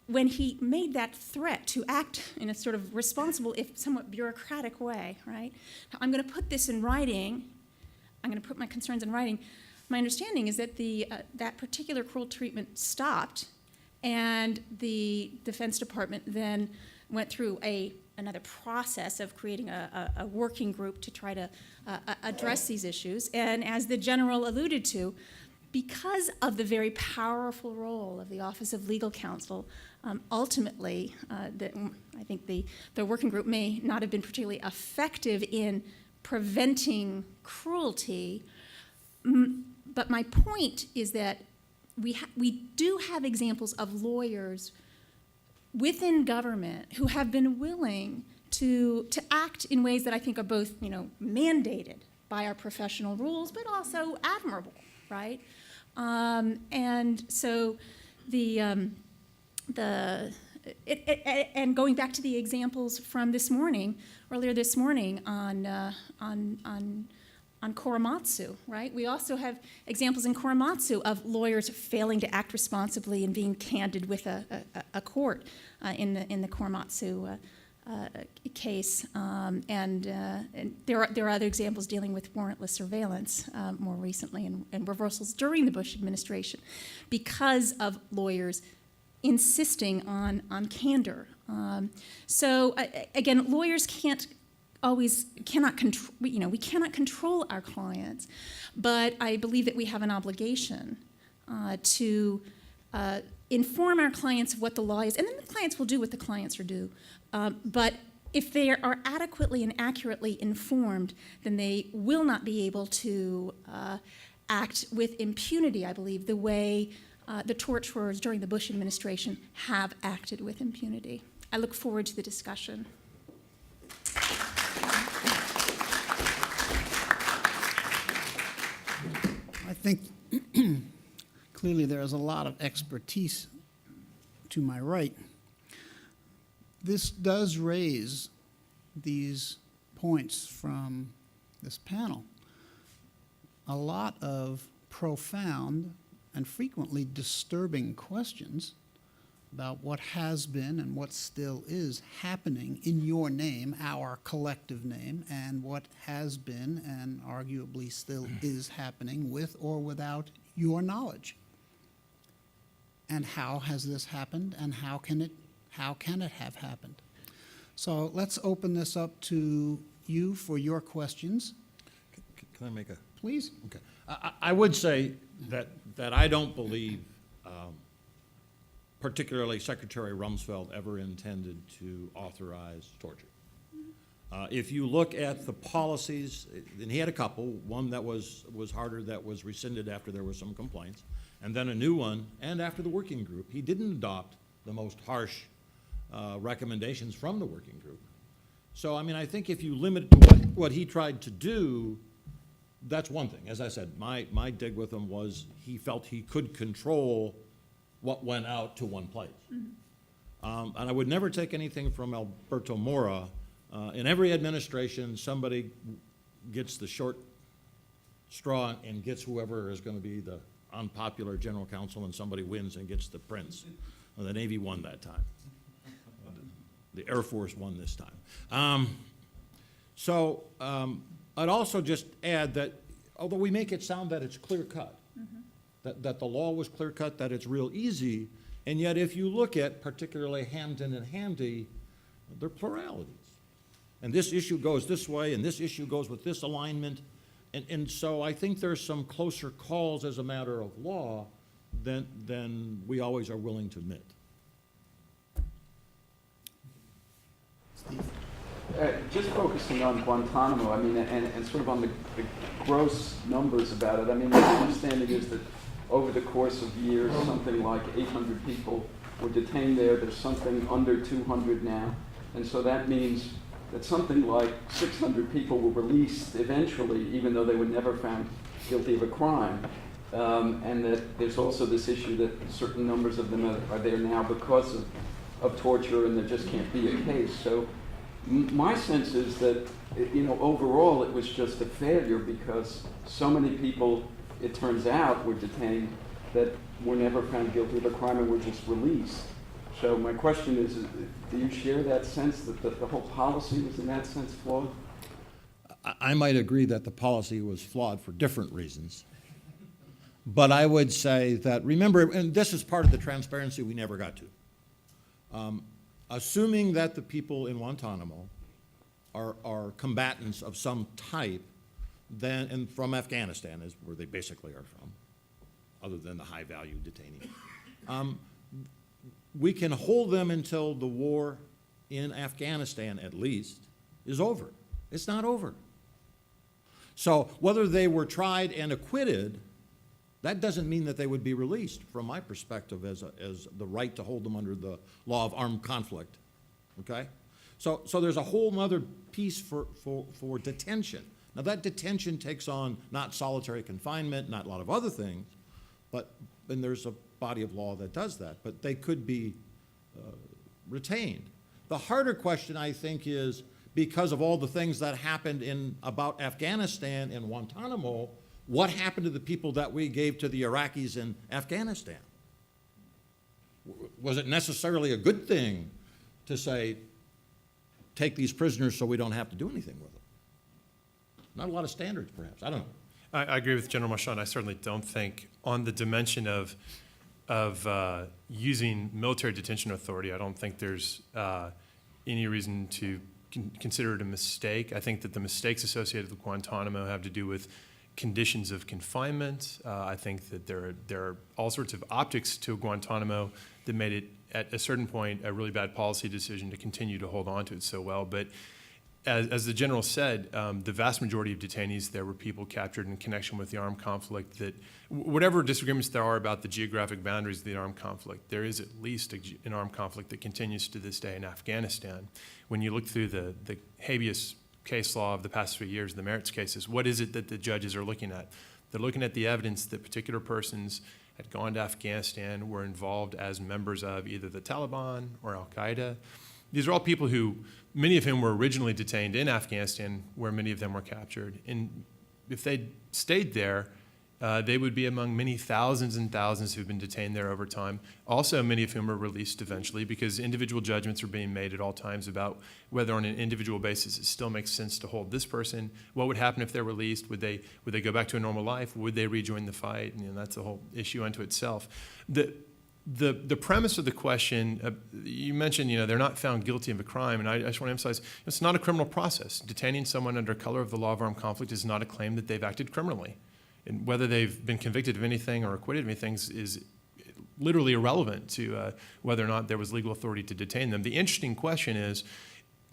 when he made that threat to act in a sort of responsible, if somewhat bureaucratic way, right? Now, I'm going to put this in writing. I'm going to put my concerns in writing. My understanding is that that particular cruel treatment stopped, and the Defense Department then went through another process of creating a working group to try to address these issues. And as the general alluded to, because of the very powerful role of the Office of Legal Counsel, ultimately, I think the working group may not have been particularly effective in preventing cruelty. But my point is that we do have examples of lawyers within government who have been willing to act in ways that I think are both, mandated by our professional rules, but also admirable, right? And so and going back to the examples from earlier this morning on Korematsu, right? We also have examples in Korematsu of lawyers failing to act responsibly and being candid with a court in the Korematsu case, and there are other examples dealing with warrantless surveillance more recently and reversals during the Bush administration because of lawyers insisting on candor. Again, lawyers cannot control, we cannot control our clients, but I believe that we have an obligation to inform our clients of what the law is, and then the clients will do what the clients are due. But if they are adequately and accurately informed, then they will not be able to act with impunity, I believe, the way the torturers during the Bush administration have acted with impunity. I look forward to the discussion. I think clearly there is a lot of expertise to my right. This does raise these points from this panel. A lot of profound and frequently disturbing questions about what has been and what still is happening in your name, our collective name, and what has been and arguably still is happening with or without your knowledge. And how has this happened, and how can it have happened? So let's open this up to you for your questions. Can I make a? Please. Okay. I would say that I don't believe particularly Secretary Rumsfeld ever intended to authorize torture. If you look at the policies, and he had a couple, one that was harder, that was rescinded after there were some complaints, and then a new one, and after the working group, he didn't adopt the most harsh recommendations from the working group. So, I mean, I think if you limit it to what he tried to do, that's one thing. As I said, my dig with him was he felt he could control what went out to one place. And I would never take anything from Alberto Mora. In every administration, somebody gets the short straw and gets whoever is going to be the unpopular general counsel, and somebody wins and gets the prince. Well, the Navy won that time. The Air Force won this time. I'd also just add that although we make it sound that it's clear-cut, that the law was clear-cut, that it's real easy, and yet if you look at particularly Hamden and Hamdy, they're pluralities. And this issue goes this way, and this issue goes with this alignment. And so I think there's some closer calls as a matter of law than we always are willing to admit. Steve. Just focusing on Guantanamo, I mean, and sort of on the gross numbers about it. I mean, my understanding is that over the course of years, something like 800 people were detained there. There's something under 200 now. And so that means that something like 600 people were released eventually, even though they were never found guilty of a crime. And that there's also this issue that certain numbers of them are there now because of torture, and there just can't be a case. So my sense is that, overall it was just a failure because so many people, it turns out, were detained that were never found guilty of a crime and were just released. So my question is, do you share that sense that the whole policy was in that sense flawed? I might agree that the policy was flawed for different reasons. But I would say that, remember, and this is part of the transparency we never got to. Assuming that the people in Guantanamo are combatants of some type, then, and from Afghanistan is where they basically are from, other than the high-value detainees. We can hold them until the war in Afghanistan, at least, is over. It's not over. So whether they were tried and acquitted, that doesn't mean that they would be released, from my perspective, as the right to hold them under the law of armed conflict, okay? So there's a whole other piece for detention. Now that detention takes on not solitary confinement, not a lot of other things, and there's a body of law that does that, but they could be retained. The harder question, I think, is because of all the things that happened about Afghanistan and Guantanamo, what happened to the people that we gave to the Iraqis in Afghanistan? Was it necessarily a good thing to say, take these prisoners so we don't have to do anything with them? Not a lot of standards, perhaps. I don't know. I agree with General Marchand. I certainly don't think on the dimension of using military detention authority, I don't think there's any reason to consider it a mistake. I think that the mistakes associated with Guantanamo have to do with conditions of confinement. I think that there are all sorts of optics to Guantanamo that made it, at a certain point, a really bad policy decision to continue to hold on to it so well. But as the general said, the vast majority of detainees there were people captured in connection with the armed conflict that, whatever disagreements there are about the geographic boundaries of the armed conflict, there is at least an armed conflict that continues to this day in Afghanistan. When you look through the habeas case law of the past 3 years, the merits cases, what is it that the judges are looking at? They're looking at the evidence that particular persons had gone to Afghanistan, were involved as members of either the Taliban or Al-Qaeda. These are all people who, many of whom were originally detained in Afghanistan, where many of them were captured. And if they stayed there, they would be among many thousands and thousands who've been detained there over time. Also, many of whom are released eventually because individual judgments are being made at all times about whether on an individual basis it still makes sense to hold this person. What would happen if they're released? Would they go back to a normal life? Would they rejoin the fight? And that's a whole issue unto itself. The premise of the question, you mentioned, they're not found guilty of a crime, and I just want to emphasize, it's not a criminal process. Detaining someone under color of the law of armed conflict is not a claim that they've acted criminally. And whether they've been convicted of anything or acquitted of anything is literally irrelevant to whether or not there was legal authority to detain them. The interesting question is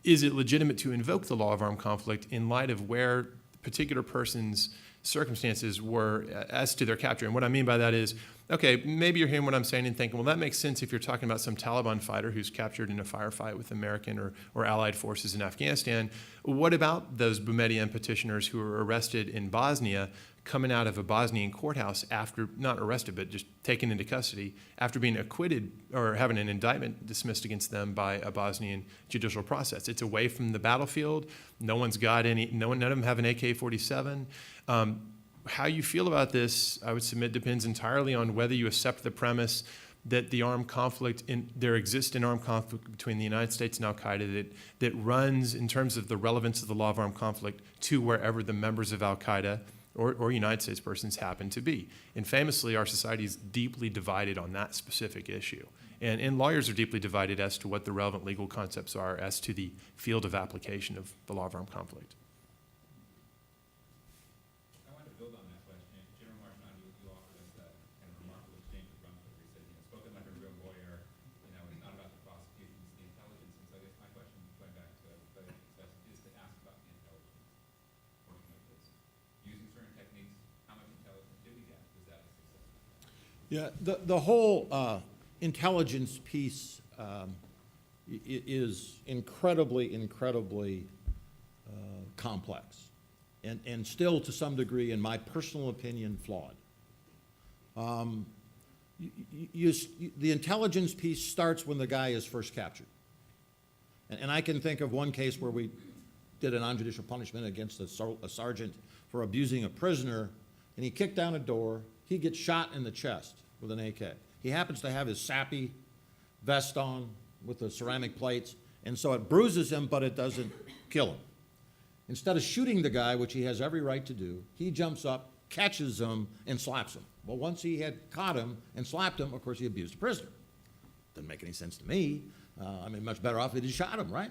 it legitimate to invoke the law of armed conflict in light of where particular person's circumstances were as to their capture? And what I mean by that is, okay, maybe you're hearing what I'm saying and thinking, well, that makes sense if you're talking about some Taliban fighter who's captured in a firefight with American or Allied forces in Afghanistan. What about those Boumediene petitioners who were arrested in Bosnia, coming out of a Bosnian courthouse after, not arrested, but just taken into custody after being acquitted or having an indictment dismissed against them by a Bosnian judicial process? It's away from the battlefield. No one's got any, none of them have an AK-47. How you feel about this, I would submit, depends entirely on whether you accept the premise that the armed conflict, there exists an armed conflict between the United States and Al-Qaeda that runs, in terms of the relevance of the law of armed conflict, to wherever the members of Al-Qaeda or United States persons happen to be. And famously, our society is deeply divided on that specific issue. And lawyers are deeply divided as to what the relevant legal concepts are as to the field of application of the law of armed conflict. I want to build on that question. General Marchand, you offered us that kind of remarkable exchange with Brunswick where he said, spoken like a real lawyer, it's not about the prosecution, it's the intelligence. And so I guess my question, going back to what you said, is to ask about the intelligence portion of this. Using certain techniques, how much intelligence did we get? Was that a success? Yeah, the whole intelligence piece is incredibly complex. And still, to some degree, in my personal opinion, flawed. The intelligence piece starts when the guy is first captured. And I can think of one case where we did a non-judicial punishment against a sergeant for abusing a prisoner, and he kicked down a door. He gets shot in the chest with an AK. He happens to have his sappy vest on with the ceramic plates, and so it bruises him, but it doesn't kill him. Instead of shooting the guy, which he has every right to do, he jumps up, catches him, and slaps him. Well, once he had caught him and slapped him, of course, he abused the prisoner. Doesn't make any sense to me. Much better off if he shot him, right?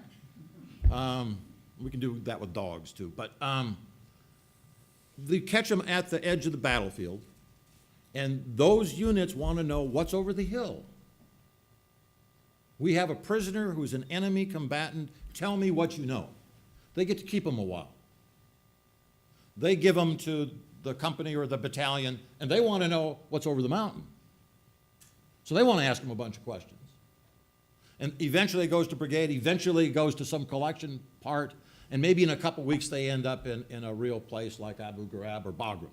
We can do that with dogs, too. But they catch him at the edge of the battlefield, and those units want to know what's over the hill. We have a prisoner who's an enemy combatant. Tell me what you know. They get to keep him a while. They give him to the company or the battalion, and they want to know what's over the mountain. So they want to ask him a bunch of questions. And eventually it goes to brigade, eventually it goes to some collection part, and maybe in a couple weeks they end up in a real place like Abu Ghraib or Bagram.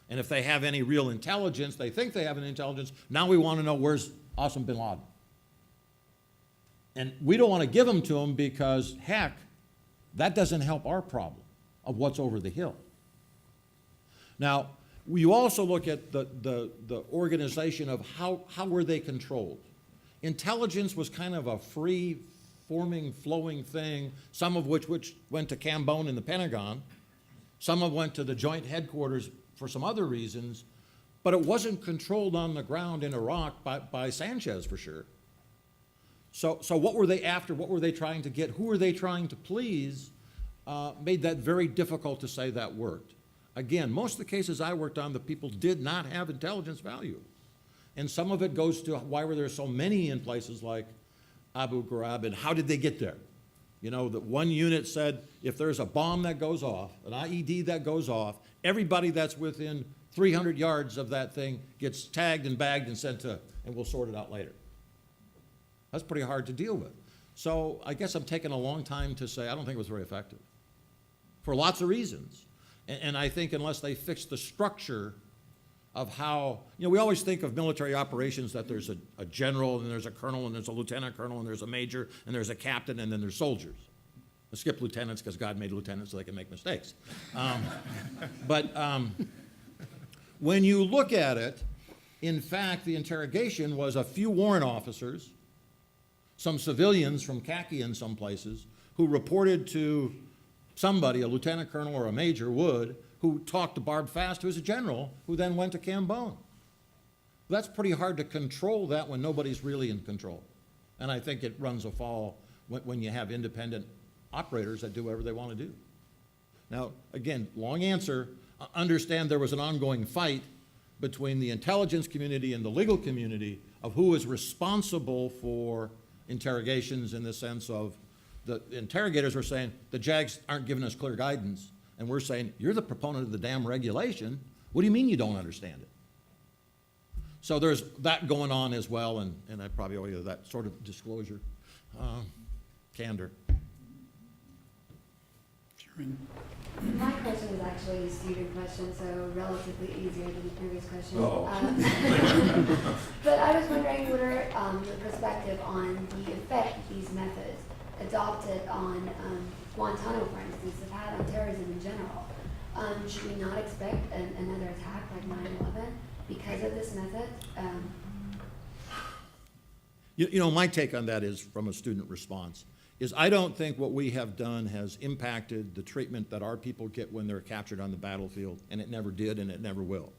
And if they have any real intelligence, they think they have an intelligence, now we want to know where's Osama bin Laden. And we don't want to give them to them because, heck, that doesn't help our problem of what's over the hill. Now, you also look at the organization of how were they controlled. Intelligence was kind of a free-forming, flowing thing, some of which went to Cambone in the Pentagon, some of went to the joint headquarters for some other reasons, But it wasn't controlled on the ground in Iraq by Sanchez, for sure. So what were they after? What were they trying to get? Who were they trying to please? Made that very difficult to say that worked. Again, most of the cases I worked on, the people did not have intelligence value. And some of it goes to why were there so many in places like Abu Ghraib, and how did they get there? You know, that one unit said, if there's a bomb that goes off, an IED that goes off, everybody that's within 300 yards of that thing gets tagged and bagged and sent to, and we'll sort it out later. That's pretty hard to deal with. So I guess I'm taking a long time to say I don't think it was very effective for lots of reasons. And I think unless they fix the structure of how, you know, we always think of military operations that there's a general, and there's a colonel, and there's a lieutenant colonel, and there's a major, and there's a captain, and then there's soldiers. I skip lieutenants because God made lieutenants so they can make mistakes. When you look at it, in fact, the interrogation was a few warrant officers, some civilians from khaki in some places, who reported to somebody, a lieutenant colonel or a major would, who talked to Barb Fast, who was a general, who then went to Cambone. That's pretty hard to control that when nobody's really in control. And I think it runs afoul when you have independent operators that do whatever they want to do. Now, again, long answer, understand there was an ongoing fight between the intelligence community and the legal community of who is responsible for interrogations, in the sense of the interrogators were saying the JAGs aren't giving us clear guidance, and we're saying you're the proponent of the damn regulation. What do you mean you don't understand it? So there's that going on as well, and I probably owe you that sort of disclosure, candor. Sharon. My question was actually a student question, so relatively easier than the previous question. But I was wondering what are your perspective on the effect these methods adopted on Guantanamo, for instance, have had on terrorism in general. Should we not expect another attack like 9/11 because of this method? You know, my take on that is, from a student response, is I don't think what we have done has impacted the treatment that our people get when they're captured on the battlefield, and it never did and it never will.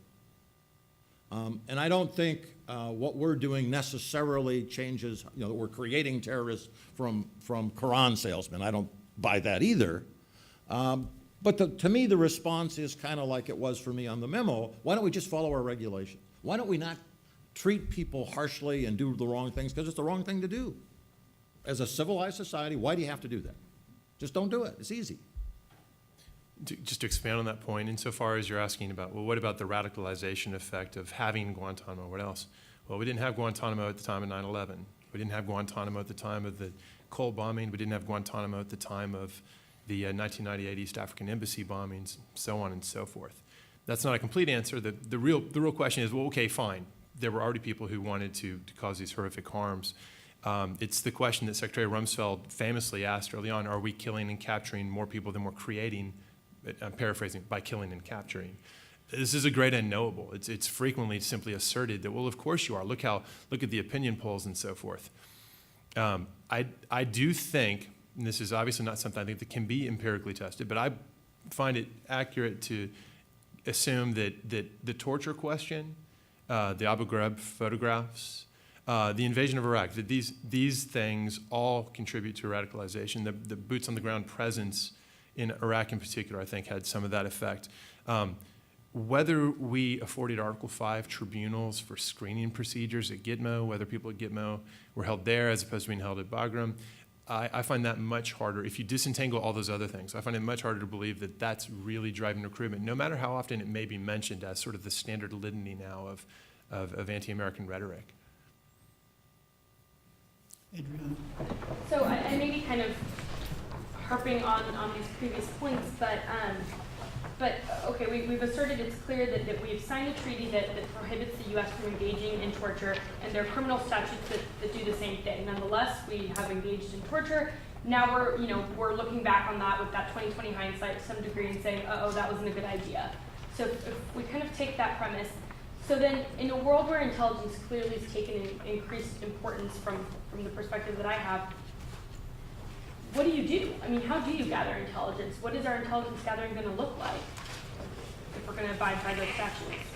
And I don't think what we're doing necessarily changes, you know, that we're creating terrorists from Quran salesmen. I don't buy that either. But to me, the response is kind of like it was for me on the memo. Why don't we just follow our regulation? Why don't we not treat people harshly and do the wrong things? Because it's the wrong thing to do. As a civilized society, why do you have to do that? Just don't do it. It's easy. Just to expand on that point, insofar as you're asking about, well, what about the radicalization effect of having Guantanamo? What else? Well, we didn't have Guantanamo at the time of 9/11. We didn't have Guantanamo at the time of the Cole bombing. We didn't have Guantanamo at the time of the 1998 East African Embassy bombings, so on and so forth. That's not a complete answer. The real question is, well, okay, fine. There were already people who wanted to cause these horrific harms. It's the question that Secretary Rumsfeld famously asked early on: are we killing and capturing more people than we're creating? I'm paraphrasing, by killing and capturing. This is a great unknowable. It's frequently simply asserted that, well, of course you are. Look at the opinion polls and so forth. I do think, and this is obviously not something I think that can be empirically tested, but I find it accurate to assume that the torture question, the Abu Ghraib photographs, the invasion of Iraq, that these things all contribute to radicalization. The boots on the ground presence in Iraq in particular, I think, had some of that effect. Whether we afforded Article 5 tribunals for screening procedures at Gitmo, whether people at Gitmo were held there as opposed to being held at Bagram, I find that much harder. If you disentangle all those other things, I find it much harder to believe that that's really driving recruitment, no matter how often it may be mentioned as sort of the standard litany now of anti-American rhetoric. Adriana. So I may be kind of harping on these previous points, but okay, we've asserted it's clear that we've signed a treaty that prohibits the U.S. from engaging in torture, and there are criminal statutes that do the same thing. Nonetheless, we have engaged in torture. Now we're looking back on that with that 20/20 hindsight to some degree and saying, oh, that wasn't a good idea. So if we kind of take that premise, so then in a world where intelligence clearly has taken an increased importance from the perspective that I have, what do you do? I mean, how do you gather intelligence? What is our intelligence gathering going to look like if we're going to abide by those statutes?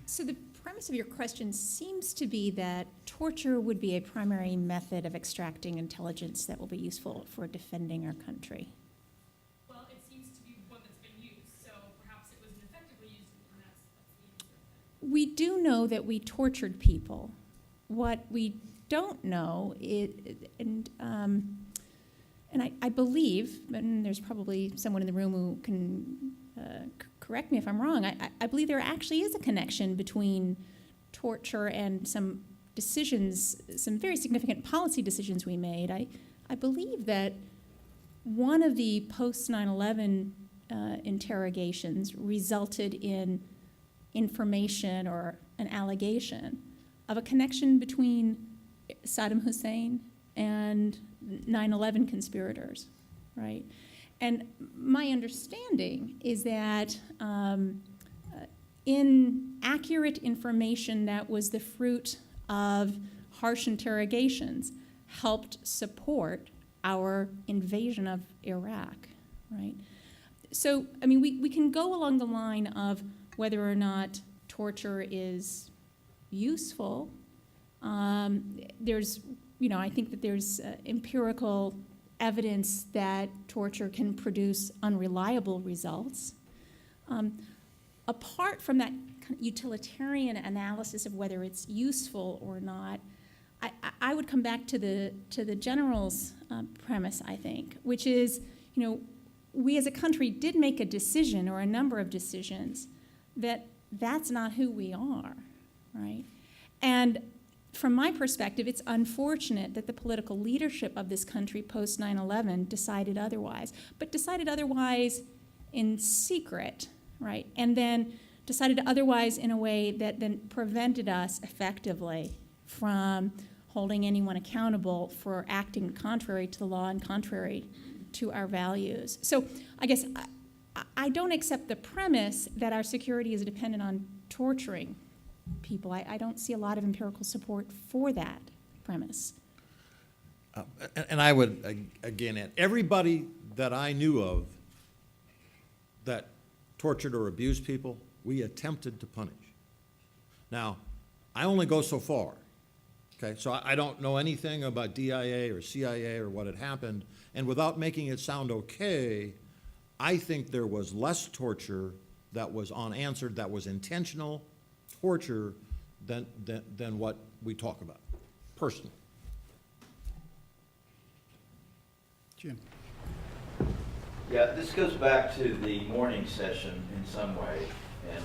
So the premise of your question seems to be that torture would be a primary method of extracting intelligence that will be useful for defending our country. Well, it seems to be one that's been used, so perhaps it wasn't effectively used, and that's the answer. We do know that we tortured people. What we don't know is, and I believe, and there's probably someone in the room who can correct me if I'm wrong, I believe there actually is a connection between torture and some decisions, some very significant policy decisions we made. I believe that one of the post 9/11 interrogations resulted in information or an allegation of a connection between Saddam Hussein and 9/11 conspirators, right? And my understanding is that inaccurate information that was the fruit of harsh interrogations helped support our invasion of Iraq, right? So, I mean, we can go along the line of whether or not torture is useful. There's, I think that there's empirical evidence that torture can produce unreliable results. Apart from that kind of utilitarian analysis of whether it's useful or not, I would come back to the general's premise, I think, which is, we as a country did make a decision or a number of decisions that's not who we are, right? And from my perspective, it's unfortunate that the political leadership of this country post 9/11 decided otherwise, but decided otherwise in secret, right? And then decided otherwise in a way that then prevented us effectively from holding anyone accountable for acting contrary to the law and contrary to our values. So I guess I don't accept the premise that our security is dependent on torturing people. I don't see a lot of empirical support for that premise. And I would, again, add, everybody that I knew of that tortured or abused people, we attempted to punish. Now, I only go so far, okay? So I don't know anything about DIA or CIA or what had happened, and without making it sound okay, I think there was less torture that was unanswered, that was intentional torture than what we talk about, personally. Jim. Yeah, this goes back to the morning session in some way, and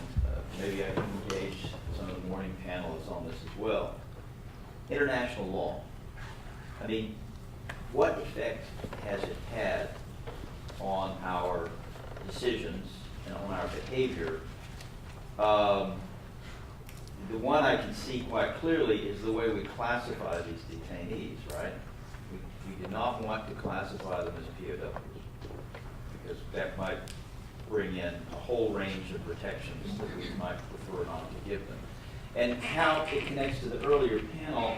maybe I can engage some of the morning panelists on this as well. International law. I mean, what effect has it had on our decisions and on our behavior? The one I can see quite clearly is the way we classify these detainees, right? We did not want to classify them as POWs because that might bring in a whole range of protections that we might prefer not to give them. And how it connects to the earlier panel,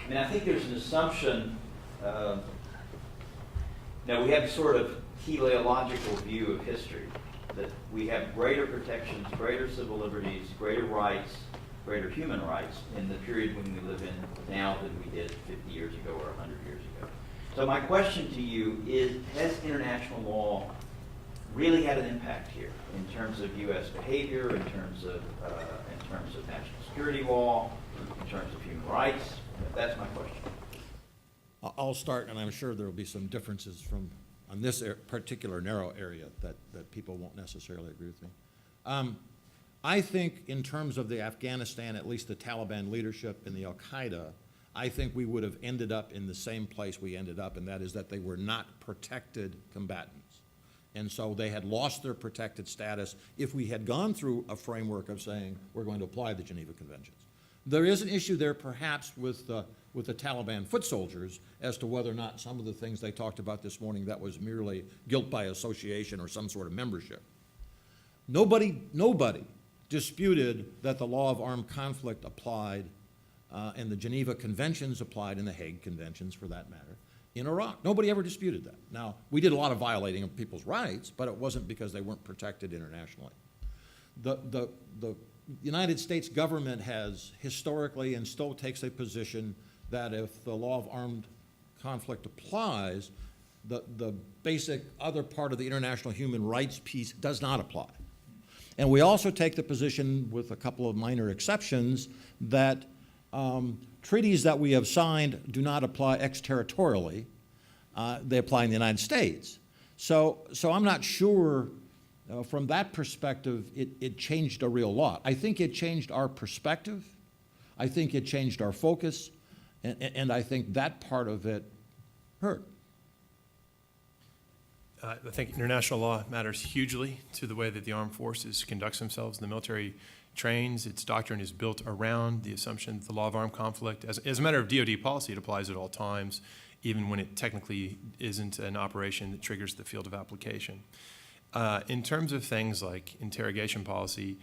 I mean, I think there's an assumption, now we have sort of teleological view of history, that we have greater protections, greater civil liberties, greater rights, greater human rights in the period when we live in now than we did 50 years ago or 100 years ago. So my question to you is, has international law really had an impact here in terms of U.S. behavior, in terms of national security law, in terms of human rights? That's my question. I'll start, and I'm sure there will be some differences on this particular narrow area that people won't necessarily agree with me. I think in terms of the Afghanistan, at least the Taliban leadership and the Al-Qaeda, I think we would have ended up in the same place we ended up, and that is that they were not protected combatants. And so they had lost their protected status if we had gone through a framework of saying we're going to apply the Geneva Conventions. There is an issue there perhaps with the Taliban foot soldiers as to whether or not some of the things they talked about this morning that was merely guilt by association or some sort of membership. Nobody disputed that the law of armed conflict applied and the Geneva Conventions applied, and the Hague Conventions for that matter, in Iraq. Nobody ever disputed that. Now, we did a lot of violating of people's rights, but it wasn't because they weren't protected internationally. the United States government has historically and still takes a position that if the law of armed conflict applies, the basic other part of the international human rights piece does not apply. And we also take the position, with a couple of minor exceptions, that treaties that we have signed do not apply exterritorially. They apply in the United States. So I'm not sure from that perspective it changed a real lot. I think it changed our perspective. I think it changed our focus. And I think that part of it hurt. I think international law matters hugely to the way that the armed forces conducts themselves. The military trains, its doctrine is built around the assumption that the law of armed conflict, as a matter of DoD policy, it applies at all times, even when it technically isn't an operation that triggers the field of application. In terms of things like interrogation policy,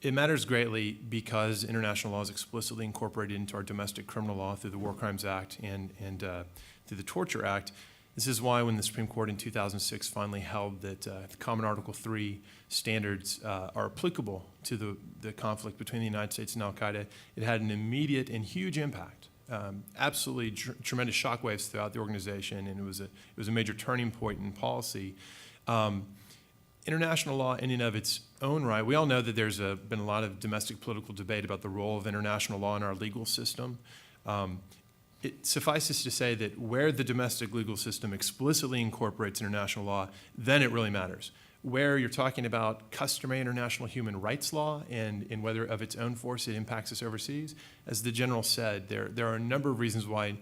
it matters greatly because international law is explicitly incorporated into our domestic criminal law through the War Crimes Act and through the Torture Act. This is why when the Supreme Court in 2006 finally held that the Common Article 3 standards are applicable to the conflict between the United States and al-Qaeda, it had an immediate and huge impact. Absolutely tremendous shockwaves throughout the organization, and it was a major turning point in policy. International law in and of its own right, we all know that there's been a lot of domestic political debate about the role of international law in our legal system. It suffices to say that where the domestic legal system explicitly incorporates international law, then it really matters. Where you're talking about customary international human rights law and whether of its own force it impacts us overseas, as the general said, there are a number of reasons why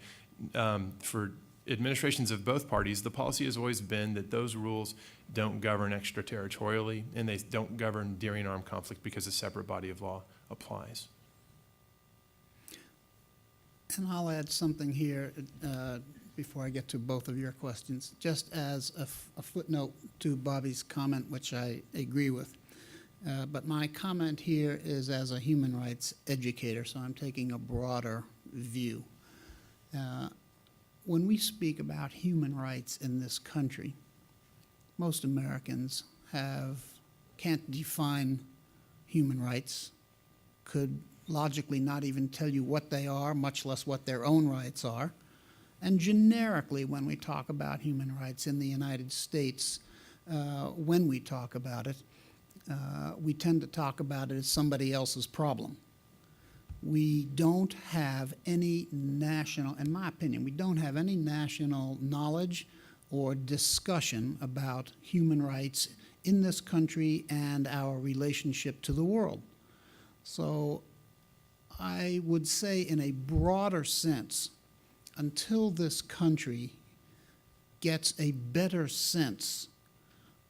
for administrations of both parties, the policy has always been that those rules don't govern extraterritorially and they don't govern during armed conflict because a separate body of law applies. And I'll add something here before I get to both of your questions, just as a footnote to Bobby's comment, which I agree with. But my comment here is as a human rights educator, so I'm taking a broader view. When we speak about human rights in this country, most Americans can't define human rights, could logically not even tell you what they are, much less what their own rights are. And generically, when we talk about human rights in the United States, when we talk about it, we tend to talk about it as somebody else's problem. We don't have any national, in my opinion, we don't have any national knowledge or discussion about human rights in this country and our relationship to the world. So I would say in a broader sense, until this country gets a better sense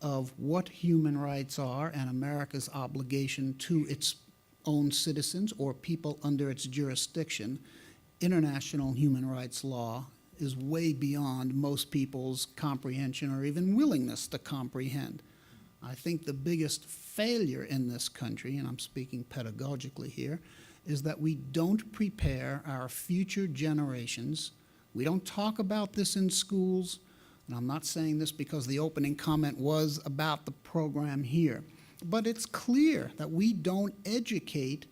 of what human rights are and America's obligation to its own citizens or people under its jurisdiction, international human rights law is way beyond most people's comprehension or even willingness to comprehend. I think the biggest failure in this country, and I'm speaking pedagogically here, is that we don't prepare our future generations. We don't talk about this in schools, and I'm not saying this because the opening comment was about the program here, but it's clear that we don't educate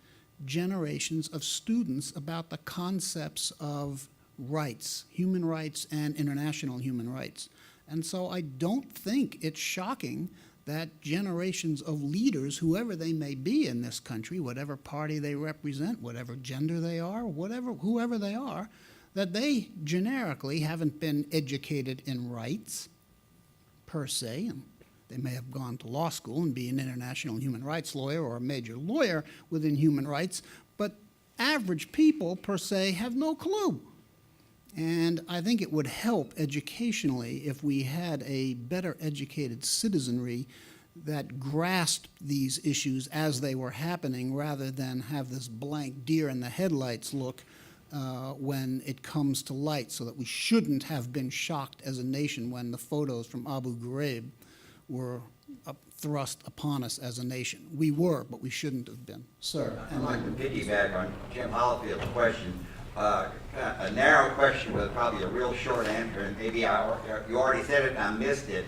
generations of students about the concepts of rights, human rights and international human rights. And so I don't think it's shocking that generations of leaders, whoever they may be in this country, whatever party they represent, whatever gender they are, whoever they are, that they generically haven't been educated in rights per se. And they may have gone to law school and be an international human rights lawyer or a major lawyer within human rights, but average people per se have no clue. And I think it would help educationally if we had a better educated citizenry that grasped these issues as they were happening rather than have this blank deer in the headlights look when it comes to light, so that we shouldn't have been shocked as a nation when the photos from Abu Ghraib were thrust upon us as a nation. We were, but we shouldn't have been. Sir. I'd like to piggyback on Jim Hollifield's question. A narrow question with probably a real short answer, and maybe you already said it and I missed it.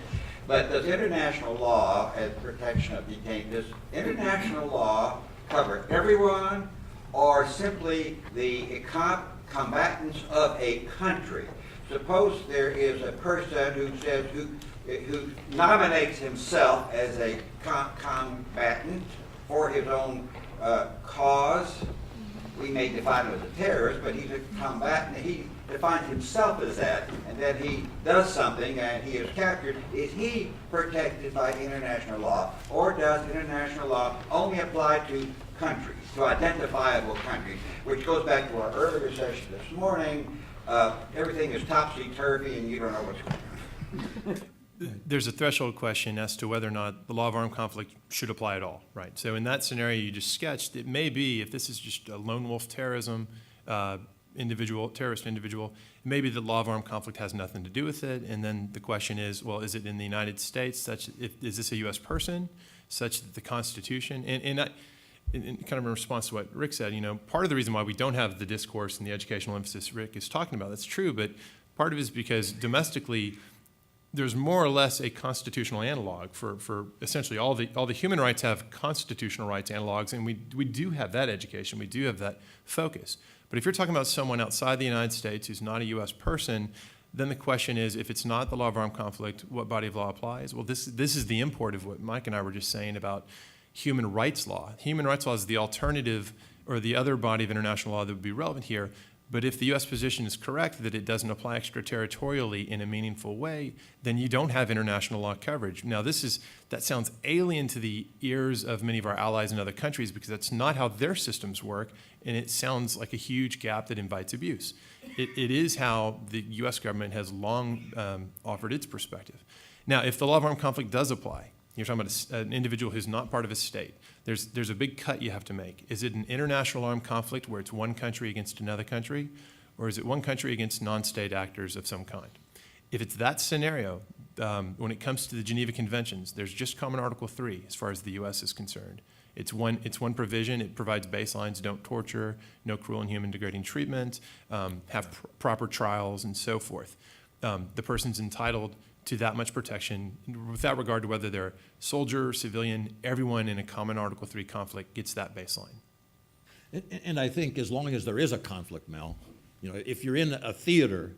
But does international law as protection of detainees, does international law cover everyone or simply the combatants of a country? Suppose there is a person who nominates himself as a combatant for his own cause. We may define him as a terrorist, but he's a combatant. He defines himself as that, and then he does something and he is captured. Is he protected by international law, or does international law only apply to countries, to identifiable countries? Which goes back to our earlier session this morning. Everything is topsy-turvy and you don't know what's going on. There's a threshold question as to whether or not the law of armed conflict should apply at all, right? So in that scenario you just sketched, it may be, if this is just a lone wolf terrorism, terrorist individual, it may be the law of armed conflict has nothing to do with it, and then the question is, well, is it in the United States, is this a U.S. person, such that the Constitution, and kind of in response to what Rick said, part of the reason why we don't have the discourse and the educational emphasis Rick is talking about, that's true, but part of it is because domestically, there's more or less a constitutional analog for essentially all the human rights have constitutional rights analogs, and we do have that education, we do have that focus. But if you're talking about someone outside the United States who's not a U.S. person, then the question is, if it's not the law of armed conflict, what body of law applies? Well, this is the import of what Mike and I were just saying about human rights law. Human rights law is the alternative or the other body of international law that would be relevant here. But if the U.S. position is correct that it doesn't apply extraterritorially in a meaningful way, then you don't have international law coverage. Now, that sounds alien to the ears of many of our allies in other countries because that's not how their systems work, and it sounds like a huge gap that invites abuse. It is how the U.S. government has long offered its perspective. Now, if the law of armed conflict does apply, you're talking about an individual who's not part of a state. There's a big cut you have to make. Is it an international armed conflict where it's one country against another country, or is it one country against non-state actors of some kind? If it's that scenario, when it comes to the Geneva Conventions, there's just common Article 3 as far as the U.S. is concerned. It's one provision. It provides baselines: don't torture, no cruel, inhuman, degrading treatment, have proper trials, and so forth. The person's entitled to that much protection without regard to whether they're soldier or civilian. Everyone in a common Article 3 conflict gets that baseline. And I think as long as there is a conflict, Mel, if you're in a theater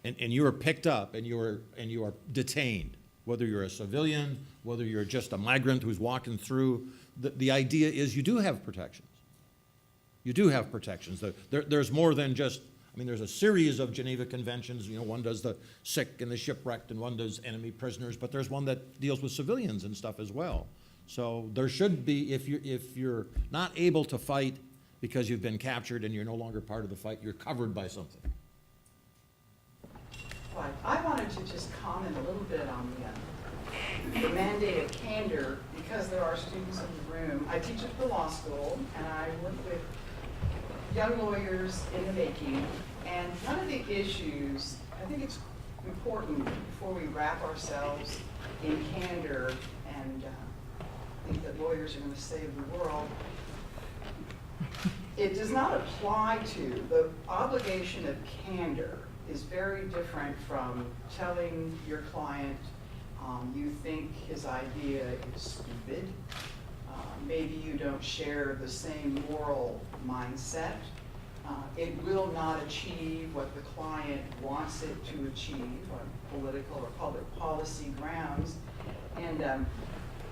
and you are picked up and you are detained, whether you're a civilian, whether you're just a migrant who's walking through, the idea is you do have protections. You do have protections. There's more than just, there's a series of Geneva Conventions. One does the sick and the shipwrecked, and one does enemy prisoners, but there's one that deals with civilians and stuff as well. So there should be, if you're not able to fight because you've been captured and you're no longer part of the fight, you're covered by something. Right. I wanted to just comment a little bit on the mandate of candor, because there are students in the room. I teach at the law school, and I work with young lawyers in the making, and one of the issues, I think it's important before we wrap ourselves in candor and think that lawyers are going to save the world, it does not apply to, the obligation of candor is very different from telling your client you think his idea is stupid. Maybe you don't share the same moral mindset. It will not achieve what the client wants it to achieve on political or public policy grounds. And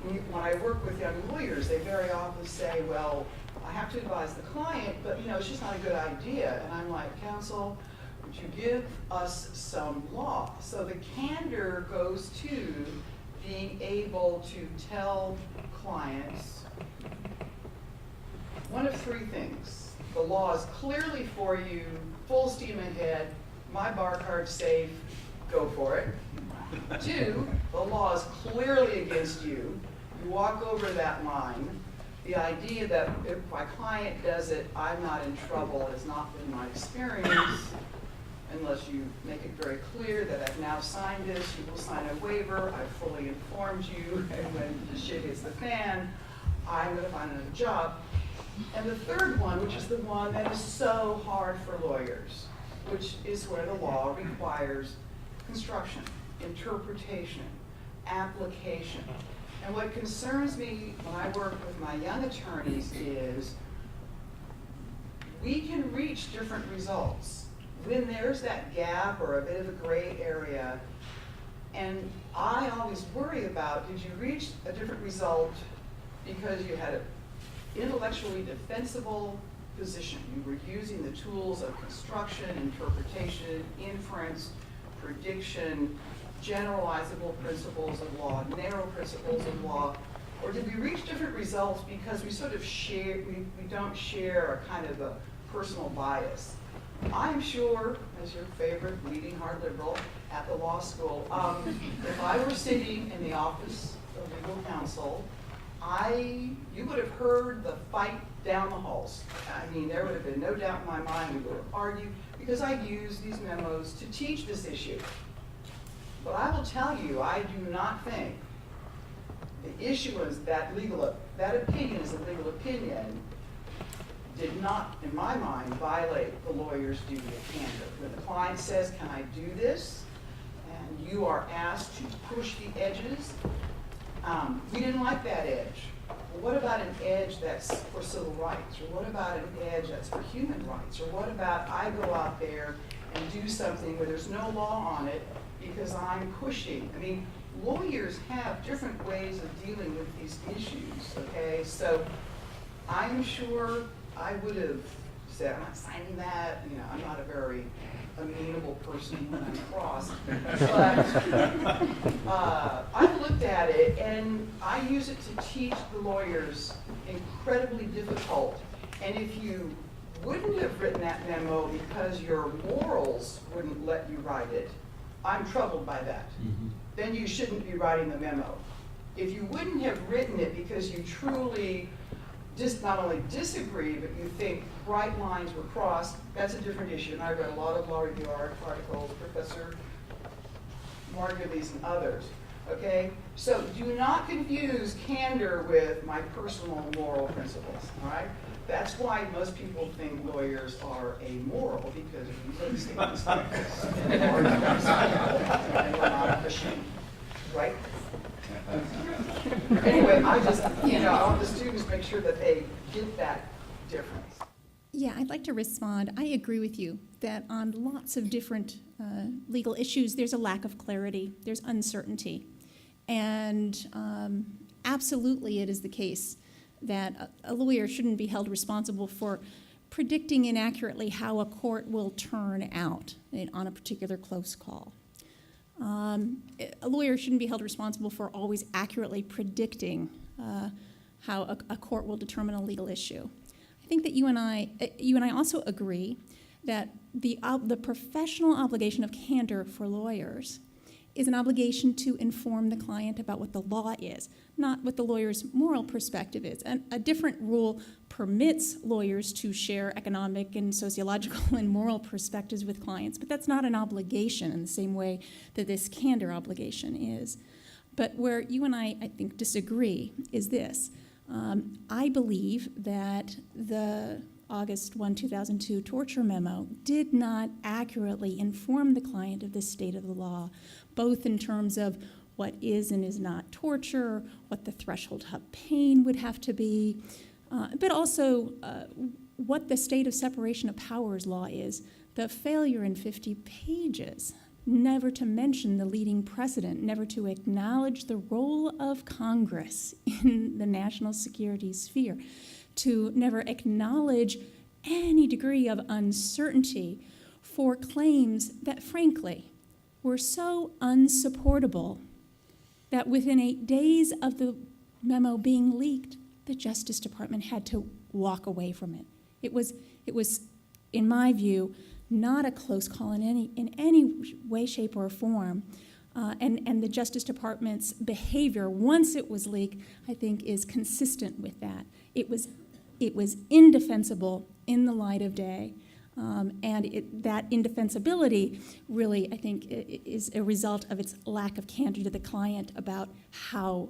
when I work with young lawyers, they very often say, well, I have to advise the client, but it's just not a good idea. And I'm like, counsel, would you give us some law? So the candor goes to being able to tell clients one of three things. The law is clearly for you, full steam ahead, my bar card's safe, go for it. 2, the law is clearly against you. You walk over that line. The idea that if my client does it, I'm not in trouble has not been my experience, unless you make it very clear that I've now signed this, you will sign a waiver, I've fully informed you, and when the shit hits the fan, I'm going to find another job. And the third one, which is the one that is so hard for lawyers, which is where the law requires construction, interpretation, application. And what concerns me when I work with my young attorneys is we can reach different results. When there's that gap or a bit of a gray area, and I always worry about, did you reach a different result because you had an intellectually defensible position? You were using the tools of construction, interpretation, inference, prediction, generalizable principles of law, narrow principles of law, or did we reach different results because we sort of share, we don't share a kind of a personal bias? I'm sure, as your favorite bleeding heart liberal at the law school, if I were sitting in the office of legal counsel, you would have heard the fight down the halls. I mean, there would have been no doubt in my mind we would have argued because I used these memos to teach this issue. But I will tell you, I do not think the issuance, that opinion is a legal opinion, did not, in my mind, violate the lawyer's duty of candor. When the client says, can I do this? And you are asked to push the edges. We didn't like that edge. Well, what about an edge that's for civil rights? Or what about an edge that's for human rights? Or what about I go out there and do something where there's no law on it because I'm pushing? I mean, lawyers have different ways of dealing with these issues, okay? So I'm sure I would have said, I'm not signing that, you know, I'm not a very amenable person when I'm crossed. But I've looked at it and I use it to teach the lawyers incredibly difficult. And if you wouldn't have written that memo because your morals wouldn't let you write it, I'm troubled by that. Then you shouldn't be writing the memo. If you wouldn't have written it because you truly just not only disagree, but you think bright lines were crossed, that's a different issue. And I read a lot of law review articles, Professor Margulies and others, okay? So do not confuse candor with my personal moral principles, all right? That's why most people think lawyers are amoral, because if you take statements like this, and are not ashamed, right? Anyway, I just, I want the students to make sure that they get that difference. Yeah, I'd like to respond. I agree with you that on lots of different legal issues, there's a lack of clarity, there's uncertainty. And absolutely it is the case that a lawyer shouldn't be held responsible for predicting inaccurately how a court will turn out on a particular close call. A lawyer shouldn't be held responsible for always accurately predicting how a court will determine a legal issue. I think that you and I also agree that the professional obligation of candor for lawyers is an obligation to inform the client about what the law is, not what the lawyer's moral perspective is. And a different rule permits lawyers to share economic and sociological and moral perspectives with clients, but that's not an obligation in the same way that this candor obligation is. But where you and I think, disagree is this. I believe that the August 1, 2002 torture memo did not accurately inform the client of the state of the law, both in terms of what is and is not torture, what the threshold of pain would have to be, but also what the state of separation of powers law is. The failure in 50 pages, never to mention the leading precedent, never to acknowledge the role of Congress in the national security sphere, to never acknowledge any degree of uncertainty for claims that, frankly, were so unsupportable that within 8 days of the memo being leaked, the Justice Department had to walk away from it. It was, in my view, not a close call in any way, shape, or form. And the Justice Department's behavior, once it was leaked, I think is consistent with that. It was indefensible in the light of day. That indefensibility really, I think, is a result of its lack of candor to the client about how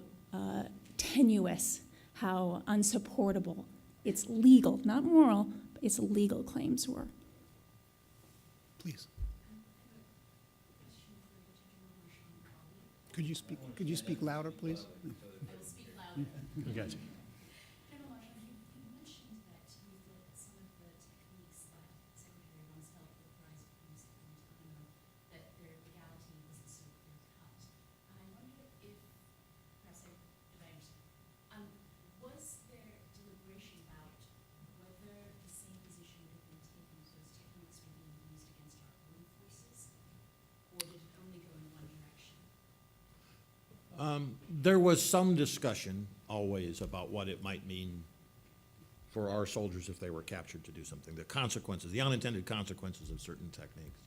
tenuous, how unsupportable its legal, not moral, but its legal claims were. Please. Could you speak louder, please? I got you. General Marshall, you mentioned that you thought that some of the techniques that Secretary Rumsfeld authorized for use at Guantanamo, that their legality wasn't so clear-cut. And I wonder if, perhaps I understand, was there deliberation about whether the same position would have been taken if those techniques were being used against our own forces, or did it only go in one direction? There was some discussion always about what it might mean for our soldiers if they were captured to do something, the consequences, the unintended consequences of certain techniques.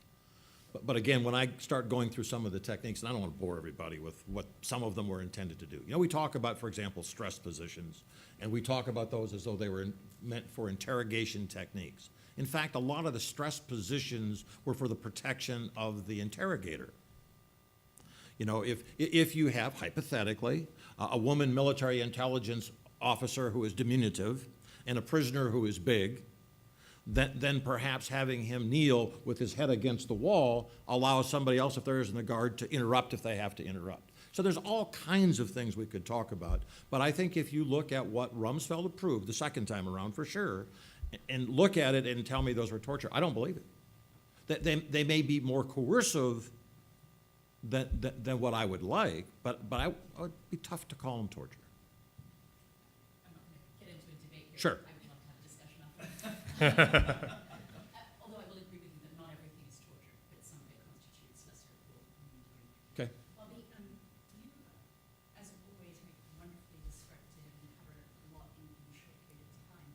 But again, when I start going through some of the techniques, and I don't want to bore everybody with what some of them were intended to do. You know, we talk about, for example, stress positions, and we talk about those as though they were meant for interrogation techniques. In fact, a lot of the stress positions were for the protection of the interrogator. You know, if you have, hypothetically, a woman military intelligence officer who is diminutive and a prisoner who is big, then perhaps having him kneel with his head against the wall allows somebody else, if there isn't a guard, to interrupt if they have to interrupt. So there's all kinds of things we could talk about. But I think if you look at what Rumsfeld approved the second time around, for sure, and look at it and tell me those were torture, I don't believe it. That they may be more coercive than what I would like, but it would be tough to call them torture. I'm not going to get into a debate here. Sure. I would love to have a discussion after. Although I will agree with you that not everything is torture, but some of it constitutes lesser cruel. Okay. Well, you, as always, make wonderfully descriptive and cover a lot in a short period of time.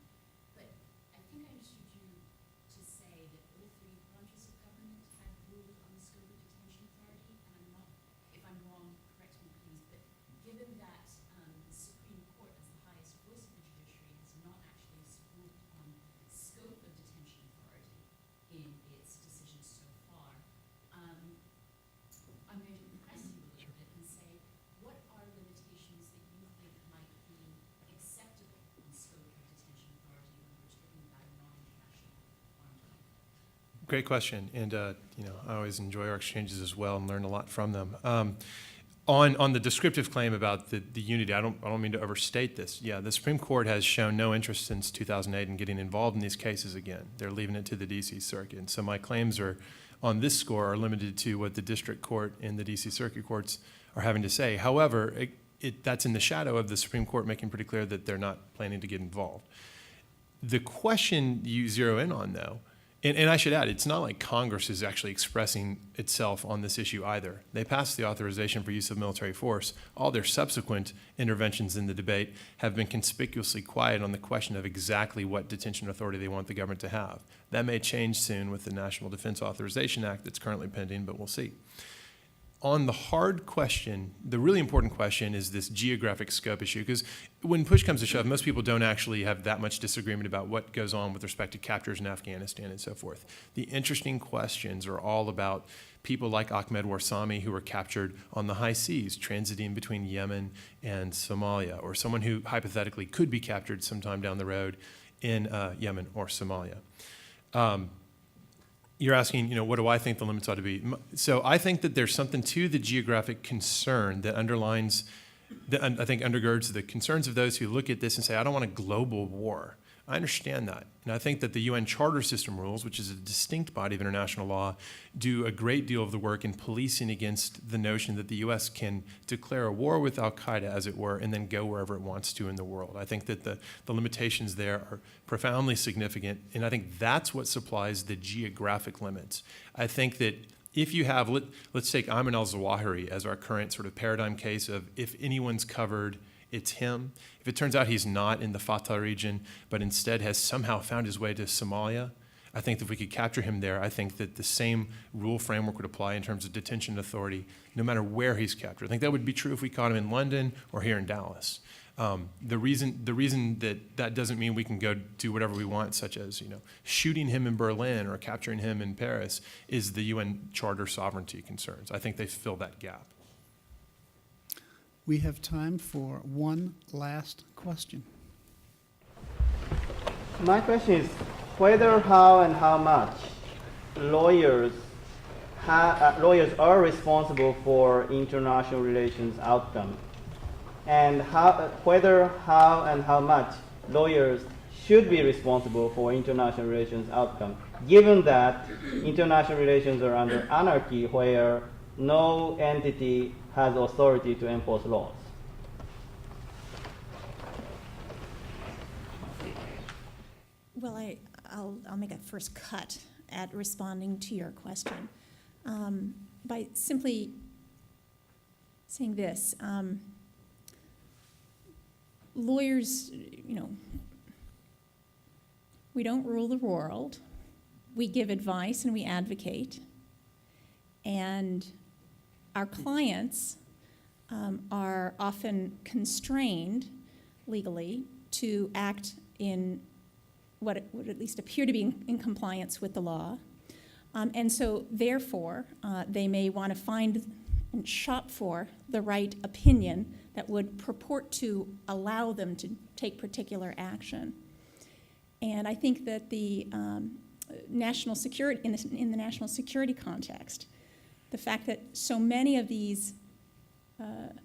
But I think I understood you to say that all three branches of government had ruled on the scope of detention authority, and I'm not, if I'm wrong, correct me please, but given that the Supreme Court, as the highest voice of the judiciary, has not actually ruled on scope of detention authority in its decisions so far, I'm going to press you a little bit and say, what are limitations that you think might be acceptable on scope of detention authority when we're talking about a non-international armed conflict? Great question, and you know, I always enjoy our exchanges as well and learn a lot from them. On the descriptive claim about the unity, I don't mean to overstate this. Yeah, the Supreme Court has shown no interest since 2008 in getting involved in these cases again. They're leaving it to the D.C. Circuit. And so my claims are, on this score, are limited to what the district court and the D.C. Circuit courts are having to say. However, that's in the shadow of the Supreme Court making pretty clear that they're not planning to get involved. The question you zero in on, though, and I should add, it's not like Congress is actually expressing itself on this issue either. They passed the authorization for use of military force. All their subsequent interventions in the debate have been conspicuously quiet on the question of exactly what detention authority they want the government to have. That may change soon with the National Defense Authorization Act that's currently pending, but we'll see. On the hard question, the really important question is this geographic scope issue, because when push comes to shove, most people don't actually have that much disagreement about what goes on with respect to captures in Afghanistan and so forth. The interesting questions are all about people like Ahmed Warsame, who were captured on the high seas, transiting between Yemen and Somalia, or someone who hypothetically could be captured sometime down the road in Yemen or Somalia. You're asking, you know, what do I think the limits ought to be? So I think that there's something to the geographic concern that underlines, that I think undergirds the concerns of those who look at this and say, I don't want a global war. I understand that. And I think that the UN Charter System rules, which is a distinct body of international law, do a great deal of the work in policing against the notion that the U.S. can declare a war with al-Qaeda, as it were, and then go wherever it wants to in the world. I think that the limitations there are profoundly significant, and I think that's what supplies the geographic limits. I think that if you have, let's take Ayman al-Zawahiri as our current sort of paradigm case of if anyone's covered, it's him. If it turns out he's not in the Fatah region, but instead has somehow found his way to Somalia, I think that if we could capture him there, I think that the same rule framework would apply in terms of detention authority, no matter where he's captured. I think that would be true if we caught him in London or here in Dallas. The reason that doesn't mean we can go do whatever we want, such as, you know, shooting him in Berlin or capturing him in Paris, is the UN Charter sovereignty concerns. I think they fill that gap. We have time for one last question. My question is whether, how, and how much lawyers are responsible for international relations outcome. and whether, how, and how much lawyers should be responsible for international relations outcome, given that international relations are under anarchy where no entity has authority to enforce laws. Well, I'll make a first cut at responding to your question by simply saying this. Lawyers, we don't rule the world. We give advice and we advocate. And our clients are often constrained legally to act in what would at least appear to be in compliance with the law. And so therefore, they may want to find and shop for the right opinion that would purport to allow them to take particular action. And I think that the national security, in the national security context, the fact that so many of these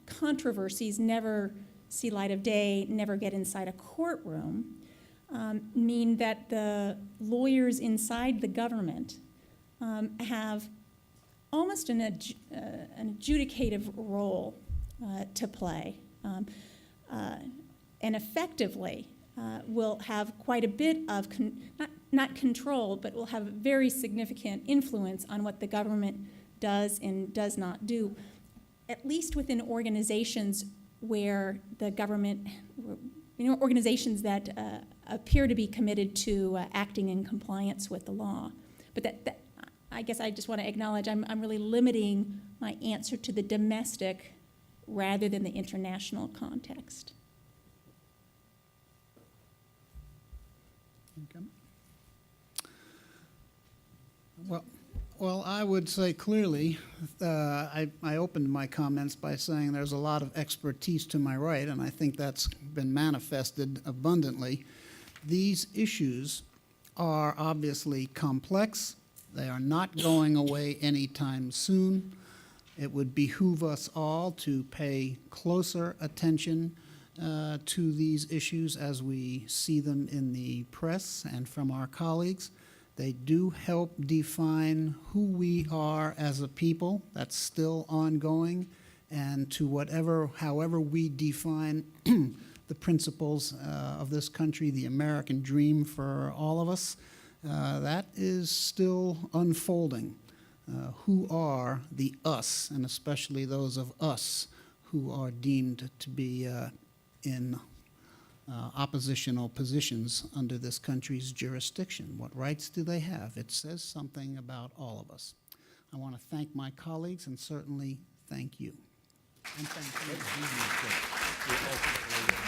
controversies never see light of day, never get inside a courtroom, mean that the lawyers inside the government have almost an adjudicative role to play, and effectively will have quite a bit of, not control, but will have very significant influence on what the government does and does not do, at least within organizations where the government, organizations that appear to be committed to acting in compliance with the law. But that I guess I just want to acknowledge I'm really limiting my answer to the domestic rather than the international context. Okay. Well, I would say clearly, I opened my comments by saying there's a lot of expertise to my right, and I think that's been manifested abundantly. These issues are obviously complex. They are not going away anytime soon. It would behoove us all to pay closer attention to these issues as we see them in the press and from our colleagues. They do help define who we are as a people. That's still ongoing. And to however we define the principles of this country, the American dream for all of us, that is still unfolding. Who are the us, and especially those of us who are deemed to be in oppositional positions under this country's jurisdiction? What rights do they have? It says something about all of us. I want to thank my colleagues and certainly thank you. And thank you.